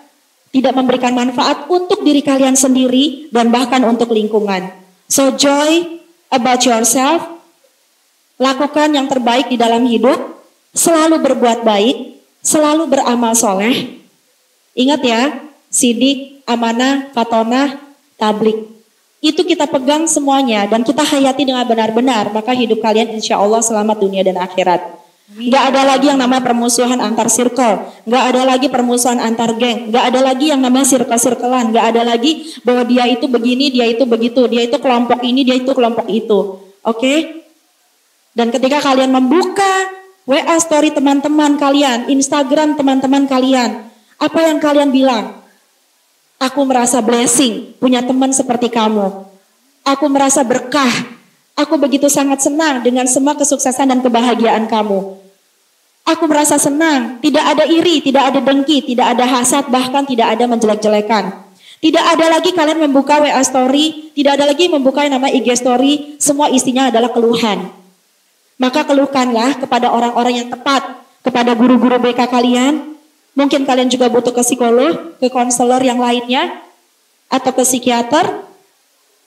Speaker 7: tidak memberikan manfaat untuk diri kalian sendiri dan bahkan untuk lingkungan. So joy about yourself, lakukan yang terbaik di dalam hidup, selalu berbuat baik, selalu beramal soleh. Ingat ya, sidik, amanah, fatonah, tablik. Itu kita pegang semuanya dan kita hayati dengan benar-benar, maka hidup kalian insya Allah selamat dunia dan akhirat. Gak ada lagi yang namanya permusuhan antar circle, gak ada lagi permusuhan antar geng, gak ada lagi yang namanya circle-circlean, gak ada lagi bahwa dia itu begini, dia itu begitu, dia itu kelompok ini, dia itu kelompok itu. Oke? Dan ketika kalian membuka WA story teman-teman kalian, Instagram teman-teman kalian, apa yang kalian bilang? Aku merasa blessing punya teman seperti kamu. Aku merasa berkah. Aku begitu sangat senang dengan semua kesuksesan dan kebahagiaan kamu. Aku merasa senang, tidak ada iri, tidak ada dengki, tidak ada hasad, bahkan tidak ada menjelek-jelekan. Tidak ada lagi kalian membuka WA story, tidak ada lagi membuka yang nama IG story, semua isinya adalah keluhan. Maka keluhkanlah kepada orang-orang yang tepat, kepada guru-guru BK kalian. Mungkin kalian juga butuh ke psikolog, ke konselor yang lainnya, atau ke psikiater.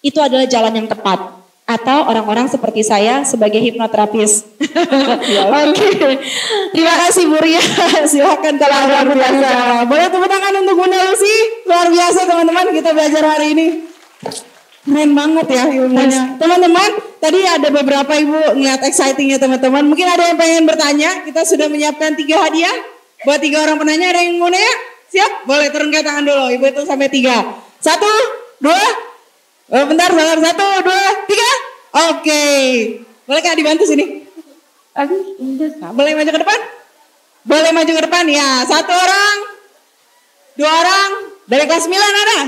Speaker 7: Itu adalah jalan yang tepat. Atau orang-orang seperti saya sebagai hipnoterapis. Oke. Terima kasih Bu Ria. Silakan kalau ada pertanyaan.
Speaker 5: Boleh tepuk tangan untuk Bunda Lucy. Luar biasa teman-teman kita belajar hari ini. Keren banget ya ilmunya. Teman-teman, tadi ada beberapa ibu ngeliat excitingnya teman-teman. Mungkin ada yang pengen bertanya. Kita sudah menyiapkan 3 hadiah. Buat 3 orang penanya, ada yang mau nanya? Siap? Boleh turunkan tangan dulu. Ibu itu sampai 3. 1, 2. Bentar, 1, 2, 3. Oke. Boleh Kak dibantu sini? Boleh maju ke depan? Boleh maju ke depan ya. 1 orang, 2 orang. Dari kelas 9 ada?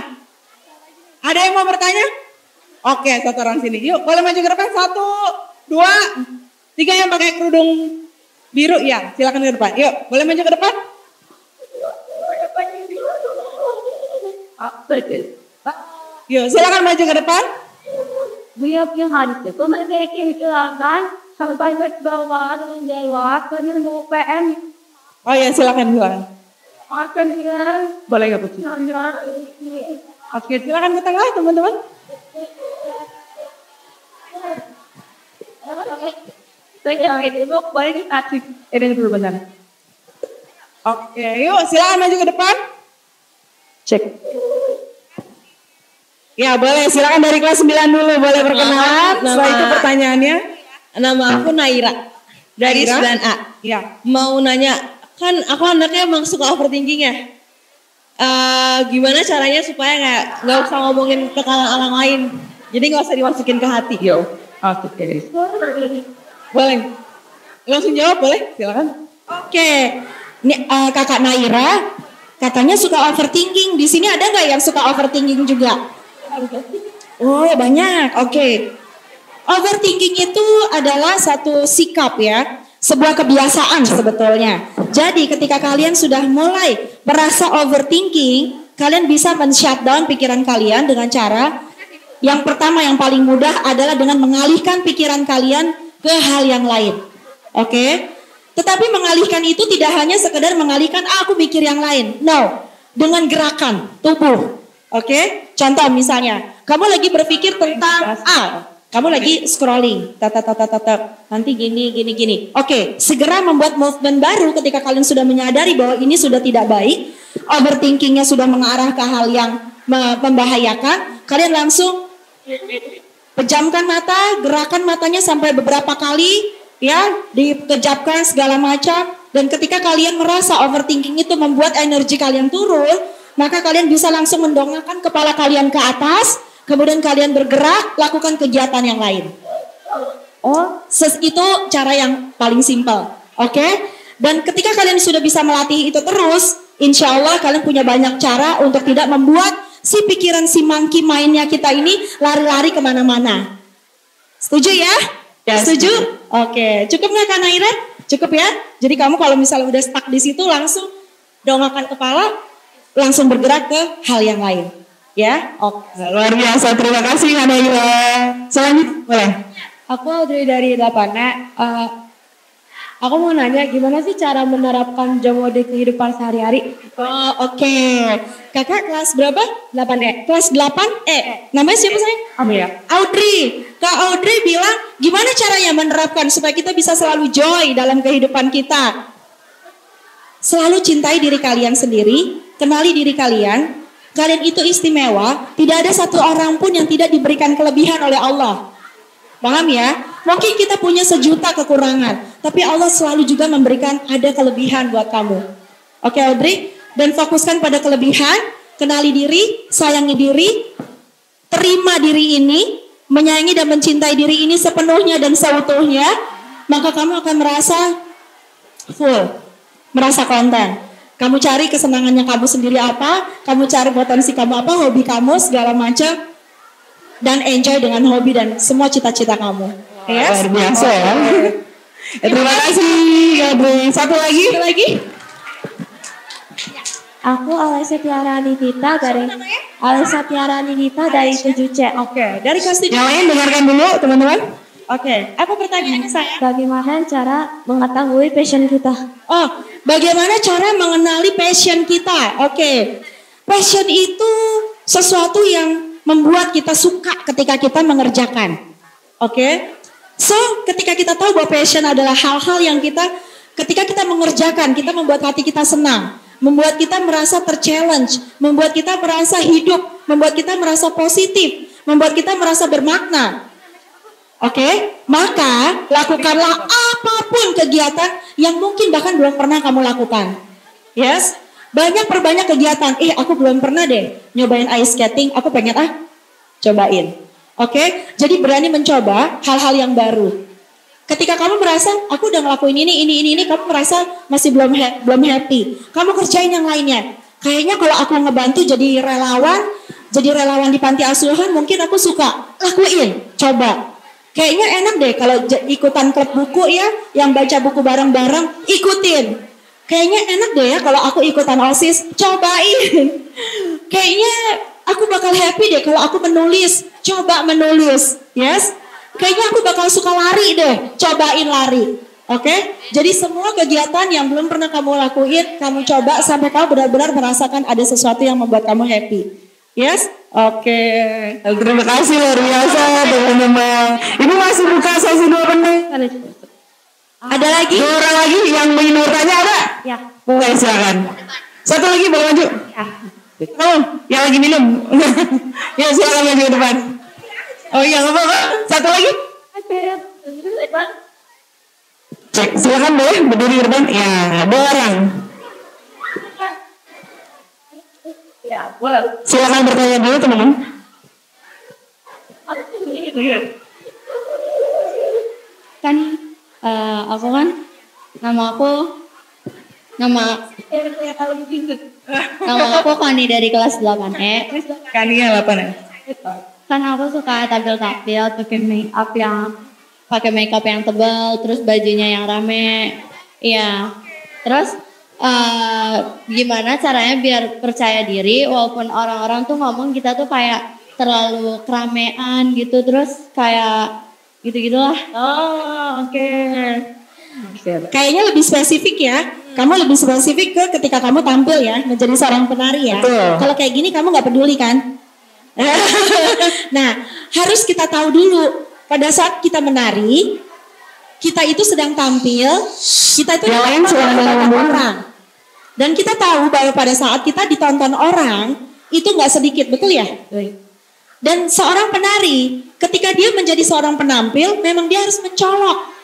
Speaker 5: Ada yang mau bertanya? Oke, 1 orang sini. Yuk, boleh maju ke depan. 1, 2, 3 yang pakai kerudung biru ya. Silakan ke depan. Yuk, boleh maju ke depan? Yuk, silakan maju ke depan. Oh ya, silakan. Boleh nggak Bu? Oke, silakan ke tengah teman-teman. Oke, yuk silakan maju ke depan. Cek. Ya boleh, silakan dari kelas 9 dulu, boleh perkenalan. Setelah itu pertanyaannya.
Speaker 9: Nama aku Naira dari
Speaker 5: Naira?
Speaker 9: 9A.
Speaker 5: Ya.
Speaker 9: Mau nanya, kan aku anaknya emang suka overthinking ya. Gimana caranya supaya nggak usah ngomongin kekalahan orang lain. Jadi nggak usah dimasukin ke hati.
Speaker 5: Yo. Oke. Boleh. Langsung jawab boleh? Silakan.
Speaker 7: Oke. Ini kakak Naira. Katanya suka overthinking. Di sini ada nggak yang suka overthinking juga? Oh banyak, oke. Overthinking itu adalah satu sikap ya, sebuah kebiasaan sebetulnya. Jadi ketika kalian sudah mulai merasa overthinking, kalian bisa men-shutdown pikiran kalian dengan cara yang pertama yang paling mudah adalah dengan mengalihkan pikiran kalian ke hal yang lain. Oke? Tetapi mengalihkan itu tidak hanya sekedar mengalihkan aku mikir yang lain. No, dengan gerakan tubuh. Oke? Contoh misalnya, kamu lagi berpikir tentang kamu lagi scrolling, nanti gini. Oke, segera membuat movement baru ketika kalian sudah menyadari bahwa ini sudah tidak baik, overthinkingnya sudah mengarah ke hal yang membahayakan, kalian langsung pejamkan mata, gerakan matanya sampai beberapa kali, ya, dikejapkan segala macam, dan ketika kalian merasa overthinking itu membuat energi kalian turun, maka kalian bisa langsung mendongakkan kepala kalian ke atas, kemudian kalian bergerak, lakukan kegiatan yang lain. Itu cara yang paling simpel. Oke? Dan ketika kalian sudah bisa melatih itu terus, insya Allah kalian punya banyak cara untuk tidak membuat si pikiran si monkey mind-nya kita ini lari-lari kemana-mana. Setuju ya? Setuju? Oke. Cukup nggak Kak Naira? Cukup ya? Jadi kamu kalau misalnya udah stuck di situ langsung dongakkan kepala, langsung bergerak ke hal yang lain. Ya,
Speaker 5: luar biasa. Terima kasih Kak Naira. Selanjutnya boleh.
Speaker 1: Aku Audrey dari 8E. Aku mau nanya gimana sih cara menerapkan jomo di kehidupan sehari-hari?
Speaker 7: Oke. Kakak kelas berapa?
Speaker 1: 8E.
Speaker 7: Kelas 8E. Namanya siapa sayang? Audrey. Kak Audrey bilang gimana caranya menerapkan supaya kita bisa selalu joy dalam kehidupan kita? Selalu cintai diri kalian sendiri, kenali diri kalian. Kalian itu istimewa, tidak ada satu orang pun yang tidak diberikan kelebihan oleh Allah. Paham ya? Mungkin kita punya 1 juta kekurangan, tapi Allah selalu juga memberikan ada kelebihan buat kamu. Oke Audrey? Dan fokuskan pada kelebihan, kenali diri, sayangi diri, terima diri ini, menyayangi dan mencintai diri ini sepenuhnya dan seutuhnya, maka kamu akan merasa full, merasa konten. Kamu cari kesenangannya kamu sendiri apa, kamu cari potensi kamu apa, hobi kamu, segala macam, dan enjoy dengan hobi dan semua cita-cita kamu.
Speaker 5: Luar biasa ya. Terima kasih Gabriel. Satu lagi.
Speaker 1: Aku Alessia Tiara Nidita dari 7C.
Speaker 7: Oke, dari kelas 7.
Speaker 5: Yang lain dengarkan dulu teman-teman.
Speaker 7: Oke, apa pertanyaannya saya?
Speaker 1: Bagaimana cara mengetahui passion kita?
Speaker 7: Bagaimana cara mengenali passion kita? Oke, passion itu sesuatu yang membuat kita suka ketika kita mengerjakan. Oke, so ketika kita tahu bahwa passion adalah hal-hal yang ketika kita mengerjakan, kita membuat hati kita senang, membuat kita merasa ter-challenge, membuat kita merasa hidup, membuat kita merasa positif, membuat kita merasa bermakna. Oke, maka lakukanlah apapun kegiatan yang mungkin bahkan belum pernah kamu lakukan. Yes, perbanyak kegiatan. Aku belum pernah deh nyobain ice skating. Aku pengen cobain. Oke, jadi berani mencoba hal-hal yang baru. Ketika kamu merasa aku udah ngelakuin ini, kamu merasa masih belum happy. Kamu kerjain yang lainnya. Kayaknya kalau aku ngebantu jadi relawan di panti asuhan, mungkin aku suka. Lakuin, coba. Kayaknya enak deh kalau ikutan klub buku ya, yang baca buku bareng-bareng, ikutin. Kayaknya enak deh ya kalau aku ikutan OSIS, cobain. Kayaknya aku bakal happy deh kalau aku menulis, coba menulis. Yes? Kayaknya aku bakal suka lari deh, cobain lari. Oke? Jadi semua kegiatan yang belum pernah kamu lakuin, kamu coba sampai kamu benar-benar merasakan ada sesuatu yang membuat kamu happy. Yes? Oke.
Speaker 5: Terima kasih luar biasa teman-teman. Ibu masih buka sesi 2 menit.
Speaker 7: Ada lagi?
Speaker 5: 2 orang lagi yang ingin bertanya ada?
Speaker 1: Ya.
Speaker 5: Boleh silakan. Satu lagi boleh maju. Yang lagi minum. Ya silakan maju ke depan. Iya nggak apa-apa. Satu lagi. Cek silakan boleh berdiri di depan. Ya 2 orang. Silakan bertanya dulu teman-teman.
Speaker 1: Aku nama aku Nama aku Kani dari kelas 8E.
Speaker 5: Kania 8 ya.
Speaker 1: Kan aku suka tampil-tampil pakai makeup yang tebal, terus bajunya yang rame. Iya. Terus gimana caranya biar percaya diri walaupun orang-orang tuh ngomong kita tuh kayak terlalu keramaian gitu, terus kayak gitu-gitulah.
Speaker 7: Oh, oke. Kayaknya lebih spesifik ya. Kamu lebih spesifik ke ketika kamu tampil ya, menjadi seorang penari ya.
Speaker 5: Betul.
Speaker 7: Kalau kayak gini kamu nggak peduli kan? Nah, harus kita tahu dulu pada saat kita menari, kita itu sedang tampil, kita itu ditonton orang. Dan kita tahu bahwa pada saat kita ditonton orang, itu nggak sedikit, betul ya? Dan seorang penari, ketika dia menjadi seorang penampil, memang dia harus mencolok.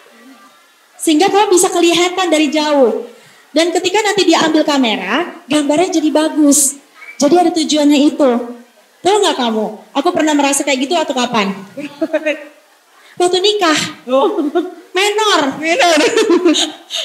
Speaker 7: Sehingga kamu bisa kelihatan dari jauh. Dan ketika nanti dia ambil kamera, gambarnya jadi bagus. Jadi ada tujuannya itu. Tahu nggak kamu? Aku pernah merasa kayak gitu atau kapan? Waktu nikah. Menor.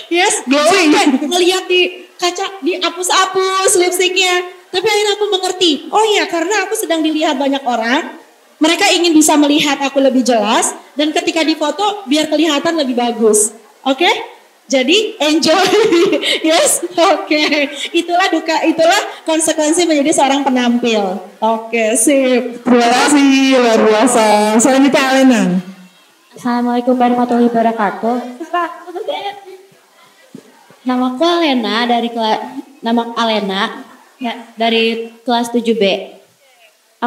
Speaker 7: Yes, glowing. Ngelihat di kaca, dihapus-hapus lipstiknya. Tapi akhirnya aku mengerti. Oh iya, karena aku sedang dilihat banyak orang. Mereka ingin bisa melihat aku lebih jelas. Dan ketika difoto, biar kelihatan lebih bagus. Oke? Jadi enjoy. Yes, oke. Itulah konsekuensi menjadi seorang penampil. Oke, sip.
Speaker 5: Terima kasih, luar biasa. Selanjutnya Alena.
Speaker 1: Assalamualaikum warahmatullahi wabarakatuh. Namaku Alena dari kelas 7B.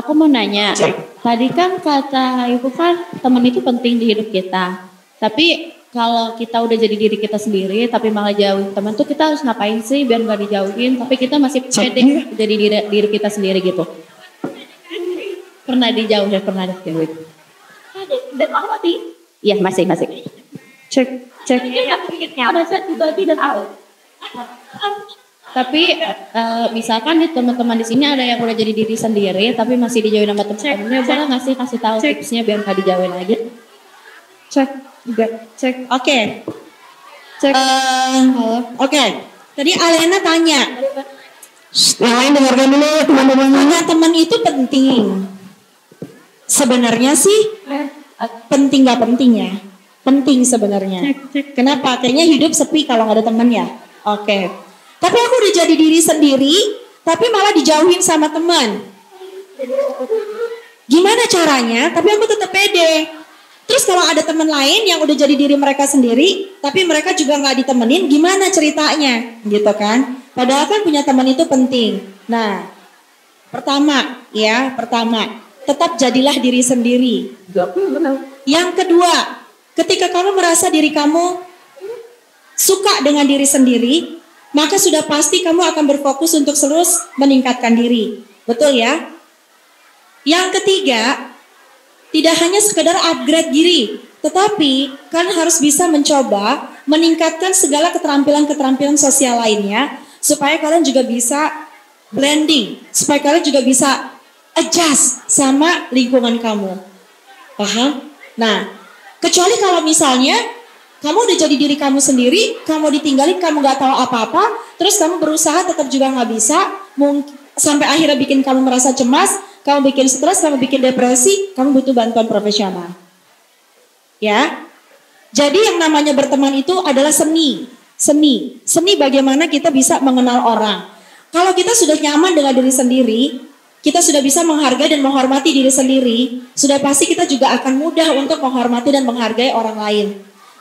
Speaker 1: Aku mau nanya, tadi kan kata ibu kan teman itu penting di hidup kita. Tapi kalau kita udah jadi diri kita sendiri, tapi malah jauhin teman tuh, kita harus ngapain sih biar nggak dijauhin? Tapi kita masih pede jadi diri kita sendiri gitu. Pernah dijauhin?
Speaker 3: Dan apa sih?
Speaker 1: Iya masih. Cek.
Speaker 3: Ada set juga tidak tahu.
Speaker 1: Tapi misalkan nih teman-teman di sini ada yang udah jadi diri sendiri, tapi masih dijauhin sama teman-temannya, boleh nggak sih kasih tahu tipsnya biar nggak dijauhin lagi? Cek.
Speaker 7: Oke.
Speaker 1: Halo.
Speaker 7: Oke. Tadi Alena tanya.
Speaker 5: Yang lain dengarkan dulu teman-teman.
Speaker 7: Punya teman itu penting. Sebenarnya sih penting nggak penting ya? Penting sebenarnya. Kenapa? Kayaknya hidup sepi kalau nggak ada teman ya. Oke. Tapi aku udah jadi diri sendiri, tapi malah dijauhin sama teman. Gimana caranya? Tapi aku tetap pede. Terus kalau ada teman lain yang udah jadi diri mereka sendiri, tapi mereka juga nggak ditemenin, gimana ceritanya? Gitu kan? Padahal kan punya teman itu penting. Nah, pertama, tetap jadilah diri sendiri. Yang kedua, ketika kamu merasa diri kamu suka dengan diri sendiri, maka sudah pasti kamu akan berfokus untuk terus meningkatkan diri. Betul ya? Yang ketiga, tidak hanya sekedar upgrade diri, tetapi kan harus bisa mencoba meningkatkan segala keterampilan-keterampilan sosial lainnya, supaya kalian juga bisa blending, supaya kalian juga bisa adjust sama lingkungan kamu. Paham? Nah, kecuali kalau misalnya kamu udah jadi diri kamu sendiri, kamu ditinggalin, kamu gak tahu apa-apa, terus kamu berusaha tetap juga gak bisa, sampai akhirnya bikin kamu merasa cemas, kamu bikin stres, kamu bikin depresi, kamu butuh bantuan profesional. Ya. Jadi yang namanya berteman itu adalah seni. Seni bagaimana kita bisa mengenal orang. Kalau kita sudah nyaman dengan diri sendiri, kita sudah bisa menghargai dan menghormati diri sendiri, sudah pasti kita juga akan mudah untuk menghormati dan menghargai orang lain.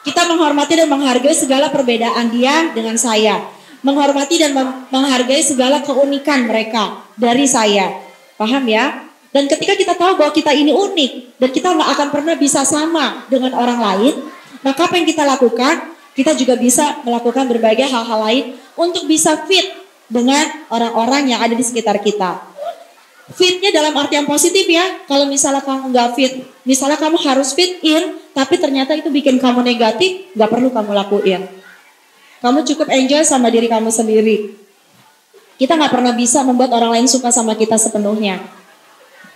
Speaker 7: Kita menghormati dan menghargai segala perbedaan dia dengan saya. Menghormati dan menghargai segala keunikan mereka dari saya. Paham ya? Dan ketika kita tahu bahwa kita ini unik dan kita nggak akan pernah bisa sama dengan orang lain, maka apa yang kita lakukan? Kita juga bisa melakukan berbagai hal-hal lain untuk bisa fit dengan orang-orang yang ada di sekitar kita. Fitnya dalam arti yang positif ya. Kalau misalnya kamu nggak fit, misalnya kamu harus fit in, tapi ternyata itu bikin kamu negatif, nggak perlu kamu lakuin. Kamu cukup enjoy sama diri kamu sendiri. Kita nggak pernah bisa membuat orang lain suka sama kita sepenuhnya.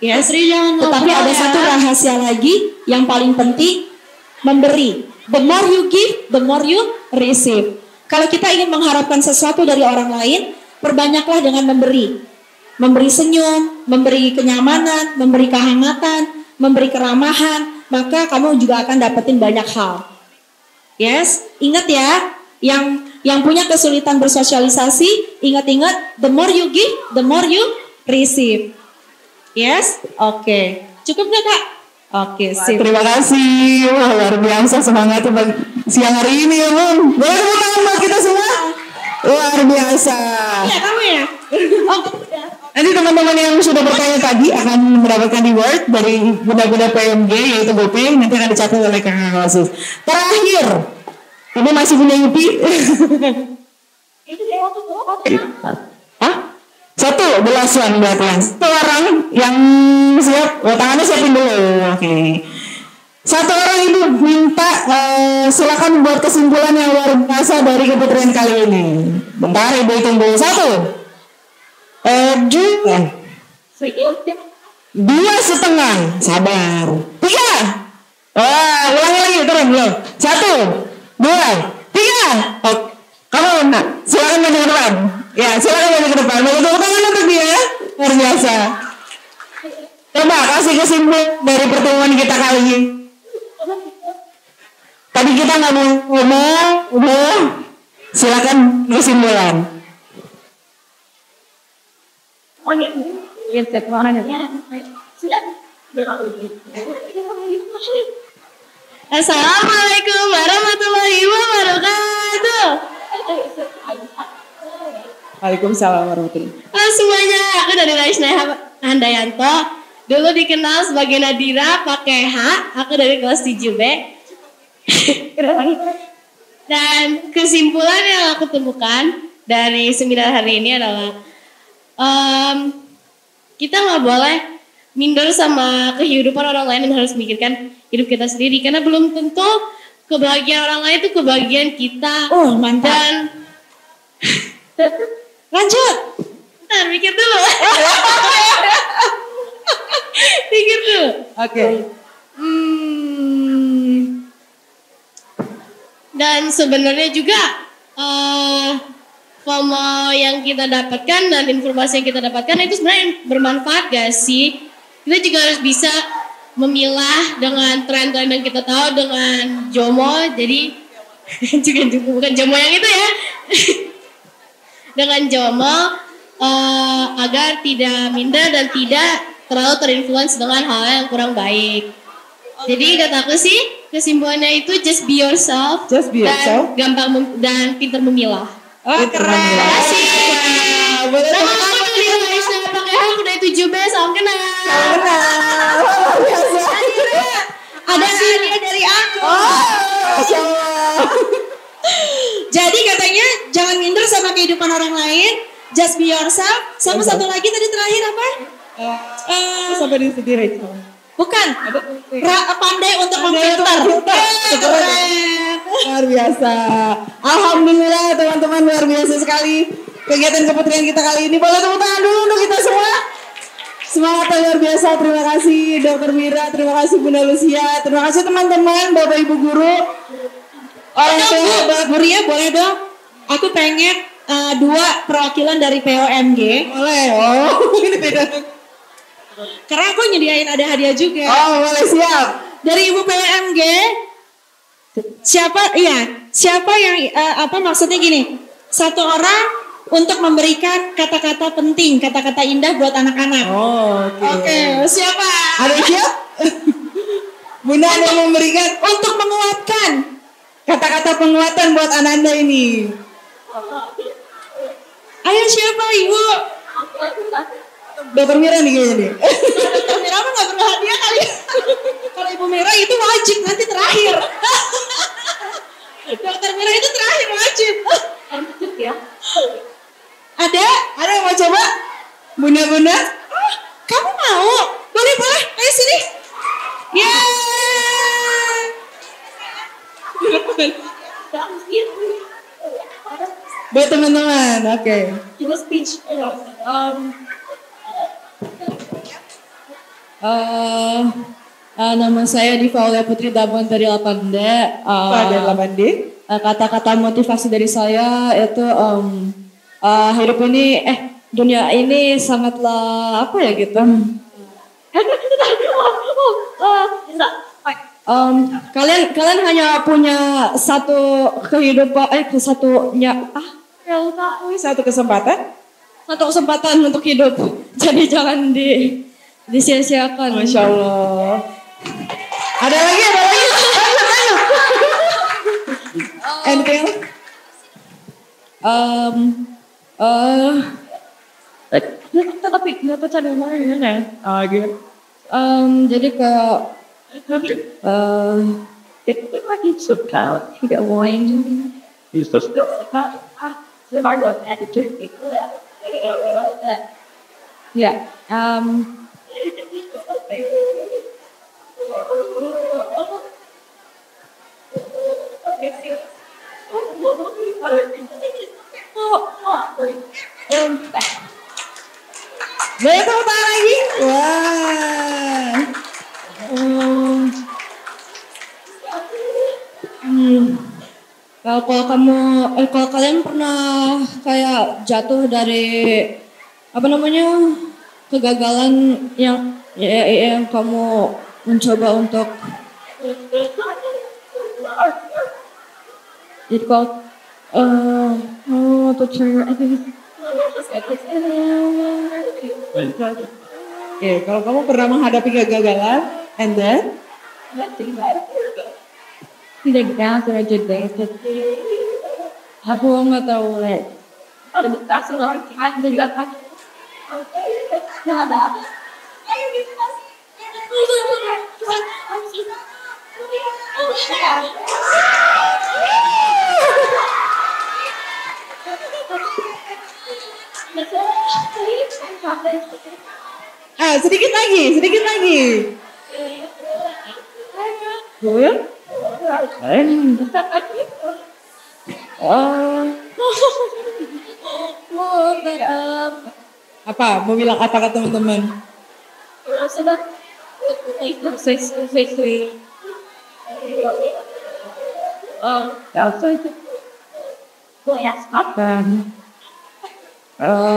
Speaker 7: Yes. Tetapi ada satu rahasia lagi yang paling penting, memberi. The more you give, the more you receive. Kalau kita ingin mengharapkan sesuatu dari orang lain, perbanyaklah dengan memberi. Memberi senyum, memberi kenyamanan, memberi kehangatan, memberi keramahan, maka kamu juga akan dapetin banyak hal. Yes, ingat ya, yang punya kesulitan bersosialisasi, ingat-ingat, the more you give, the more you receive. Yes, oke. Cukup nggak Kak? Oke, sip.
Speaker 6: Terima kasih. Wah, luar biasa semangatnya siang hari ini ya, Bun. Boleh tepuk tangan buat kita semua? Luar biasa.
Speaker 7: Ya, kamu ya? Oh,
Speaker 6: Nanti teman-teman yang sudah bertanya tadi akan mendapatkan reward dari Bunda-Bunda PMG yaitu GoPay, nanti akan dicatat oleh Kakak Khusus. Terakhir, ini masih punya Yupi. Hah? Satu, the last one buat yang satu orang yang siap, tangannya siapin dulu. Oke. Satu orang itu minta silakan buat kesimpulan yang luar biasa dari keputrian kali ini. Bentar, Ibu hitung dulu. Satu. 2,5. Sabar. 3. Ulangi lagi, turun belum. 1, 2, 3. Oh, kamu silakan maju ke depan. Ya, silakan maju ke depan. Mau tepuk tangan untuk dia. Luar biasa. Coba kasih kesimpulan dari pertemuan kita kali ini. Tadi kita nggak mau ngomong, udah. Silakan kesimpulan.
Speaker 1: Assalamualaikum warahmatullahi wabarakatuh.
Speaker 6: Waalaikumsalam warahmatullahi.
Speaker 1: Halo semuanya, aku dari Raisna Handayanto. Dulu dikenal sebagai Nadira pakai H. Aku dari kelas 7B. Dan kesimpulan yang aku temukan dari seminar hari ini adalah kita nggak boleh minder sama kehidupan orang lain dan harus memikirkan hidup kita sendiri karena belum tentu kebahagiaan orang lain itu kebahagiaan kita.
Speaker 7: Oh, mantap.
Speaker 1: Dan
Speaker 7: lanjut.
Speaker 1: Bentar, mikir dulu. Pikir dulu.
Speaker 6: Oke.
Speaker 1: Dan sebenarnya juga FOMO yang kita dapatkan dan informasi yang kita dapatkan itu sebenarnya bermanfaat gak sih? Kita juga harus bisa memilah dengan tren-tren yang kita tahu dengan JOMO. Jadi juga bukan JOMO yang itu ya. Dengan JOMO agar tidak minder dan tidak terlalu terinfluence dengan hal yang kurang baik. Jadi kataku sih kesimpulannya itu just be yourself.
Speaker 6: Just be yourself.
Speaker 1: Dan gampang dan pintar memilah.
Speaker 7: Oh, keren.
Speaker 1: Terima kasih.
Speaker 6: Boleh
Speaker 1: Nama aku dari Malaysia pakai aku dari 7B, salam kenal.
Speaker 7: Ada hadiah dari aku. Jadi katanya jangan minder sama kehidupan orang lain. Just be yourself. Sama satu lagi tadi terakhir apa?
Speaker 6: sampai di sendiri.
Speaker 7: Bukan. Pandai untuk memfilter.
Speaker 6: Keren. Luar biasa. Alhamdulillah teman-teman, luar biasa sekali kegiatan keputrian kita kali ini. Boleh tepuk tangan dulu untuk kita semua. Semangat luar biasa. Terima kasih Dr. Mira, terima kasih Bunda Lucia, terima kasih teman-teman, Bapak Ibu guru.
Speaker 7: Orang tua guru ya, boleh dong. Aku pengen 2 perwakilan dari POMG.
Speaker 6: Boleh. Oh, ini beda.
Speaker 7: Karena aku nyediain ada hadiah juga.
Speaker 6: Oh, boleh, siap.
Speaker 7: Dari Ibu POMG. Siapa yang maksudnya gini. Satu orang untuk memberikan kata-kata penting, kata-kata indah buat anak-anak.
Speaker 6: Oh,
Speaker 7: Oke, siapa?
Speaker 6: Ada siap? Bunda ada yang memberikan
Speaker 7: Untuk menguatkan.
Speaker 6: kata-kata penguatan buat anak-anak ini.
Speaker 7: Ayo siapa Ibu?
Speaker 6: Dokter Mira nih kayaknya nih.
Speaker 7: Dokter Mira mah gak perlu hadiah kali. Kalau Ibu Mira itu wajib nanti terakhir. Dokter Mira itu terakhir wajib. Ada?
Speaker 6: Ada yang mau coba? Bunda-bunda?
Speaker 7: Kamu mau? Boleh. Ayo sini.
Speaker 6: Buat teman-teman, oke.
Speaker 1: Nama saya Diva Aulia Putri Dabuan dari 8D.
Speaker 6: Pak dari 8D.
Speaker 1: kata-kata motivasi dari saya itu hidup ini dunia ini sangatlah apa ya gitu. Kalian hanya punya satu kehidupan
Speaker 5: Satu kesempatan.
Speaker 1: satu kesempatan untuk hidup. Jadi jangan disia-siakan.
Speaker 5: Masya Allah. Ada lagi. Anything?
Speaker 3: Tapi kenapa cara mana?
Speaker 1: Jadi kayak
Speaker 3: It's like it's so proud. He got wine.
Speaker 8: He's just
Speaker 1: yeah.
Speaker 5: Boleh tepuk tangan lagi? Wah.
Speaker 1: Kalau kalian pernah kayak jatuh dari kegagalan yang kamu mencoba untuk jadi
Speaker 5: Kalau kamu pernah menghadapi kegagalan, and then
Speaker 1: aku nggak tahu
Speaker 5: sedikit lagi. Apa? Mau bilang apa ke teman-teman?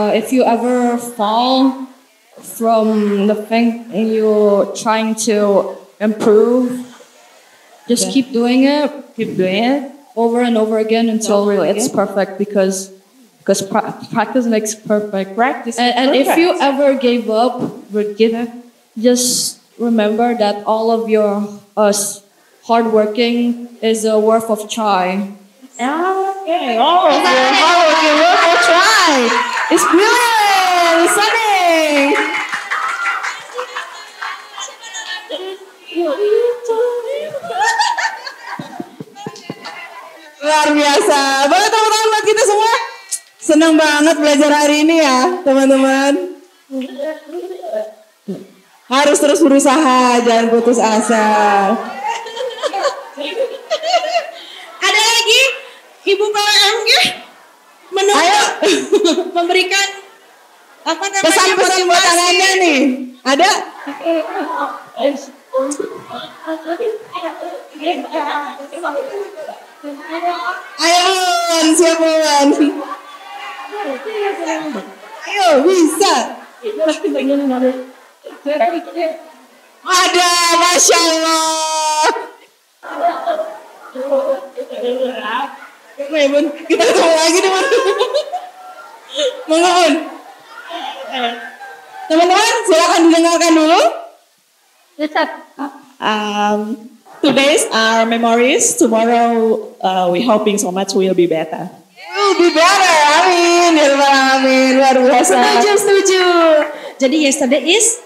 Speaker 1: If you ever fall from the thing and you're trying to improve, just keep doing it over and over again until it's perfect because practice makes perfect. And if you ever gave up, just remember that all of your hard working is worth of try.
Speaker 5: Okay. All of your hard working worth of try. It's brilliant. Stunning. Luar biasa. Boleh tepuk tangan buat kita semua. Senang banget belajar hari ini ya, teman-teman. Harus terus berusaha, jangan putus asa.
Speaker 7: Ada lagi Ibu PWM memberikan apa namanya
Speaker 5: pesan-pesan buat anaknya nih. Ada? Ayo, siapa Wan? Ayo, bisa. Ada, Masya Allah. Bun, kita ketemu lagi nih, Bun. Monggo, Bun. Teman-teman, silakan didengarkan dulu. Today's our memories. Tomorrow, we hoping so much will be better. Will be better, amin. Amin, luar biasa.
Speaker 7: Setuju. Jadi yesterday is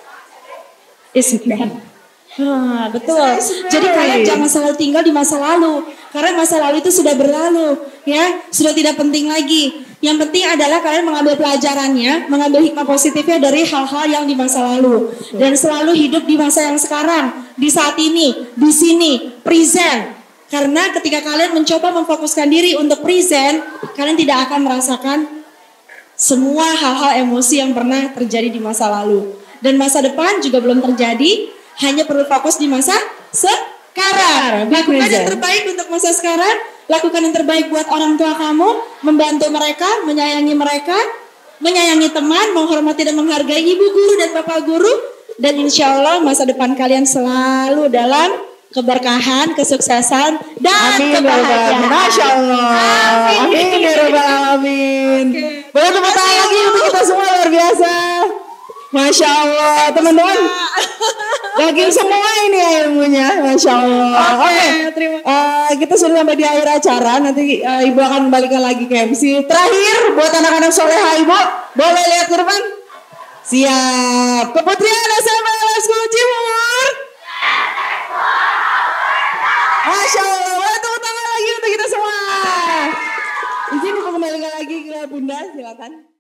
Speaker 7: betul. Jadi kalian jangan selalu tinggal di masa lalu, karena masa lalu itu sudah berlalu, ya, sudah tidak penting lagi. Yang penting adalah kalian mengambil pelajarannya, mengambil hikmah positifnya dari hal-hal yang di masa lalu, dan selalu hidup di masa yang sekarang, di saat ini, di sini, present. Karena ketika kalian mencoba memfokuskan diri untuk present, kalian tidak akan merasakan semua hal-hal emosi yang pernah terjadi di masa lalu. Dan masa depan juga belum terjadi, hanya perlu fokus di masa
Speaker 5: Kara,
Speaker 7: Lakukan yang terbaik untuk masa sekarang. Lakukan yang terbaik buat orang tua kamu. Membantu mereka, menyayangi teman, menghormati dan menghargai ibu guru dan bapak guru. Dan insya Allah masa depan kalian selalu dalam keberkahan, kesuksesan, dan kebahagiaan.
Speaker 5: Masya Allah. Amin ya Rabbal Alamin. Boleh tepuk tangan lagi untuk kita semua, luar biasa. Masya Allah, teman-teman. Daging semua ini ya ilmunya, Masya Allah. Oke,
Speaker 7: terima
Speaker 5: kita sudah sampai di akhir acara. Nanti Ibu akan kembalikan lagi ke MC. Terakhir, buat anak-anak soleha Ibu, boleh lihat ke depan? Siap. Keputrian SMA School Cibubur. Masya Allah, boleh tepuk tangan lagi untuk kita semua. Izin kembalikan lagi ke Bunda, silakan.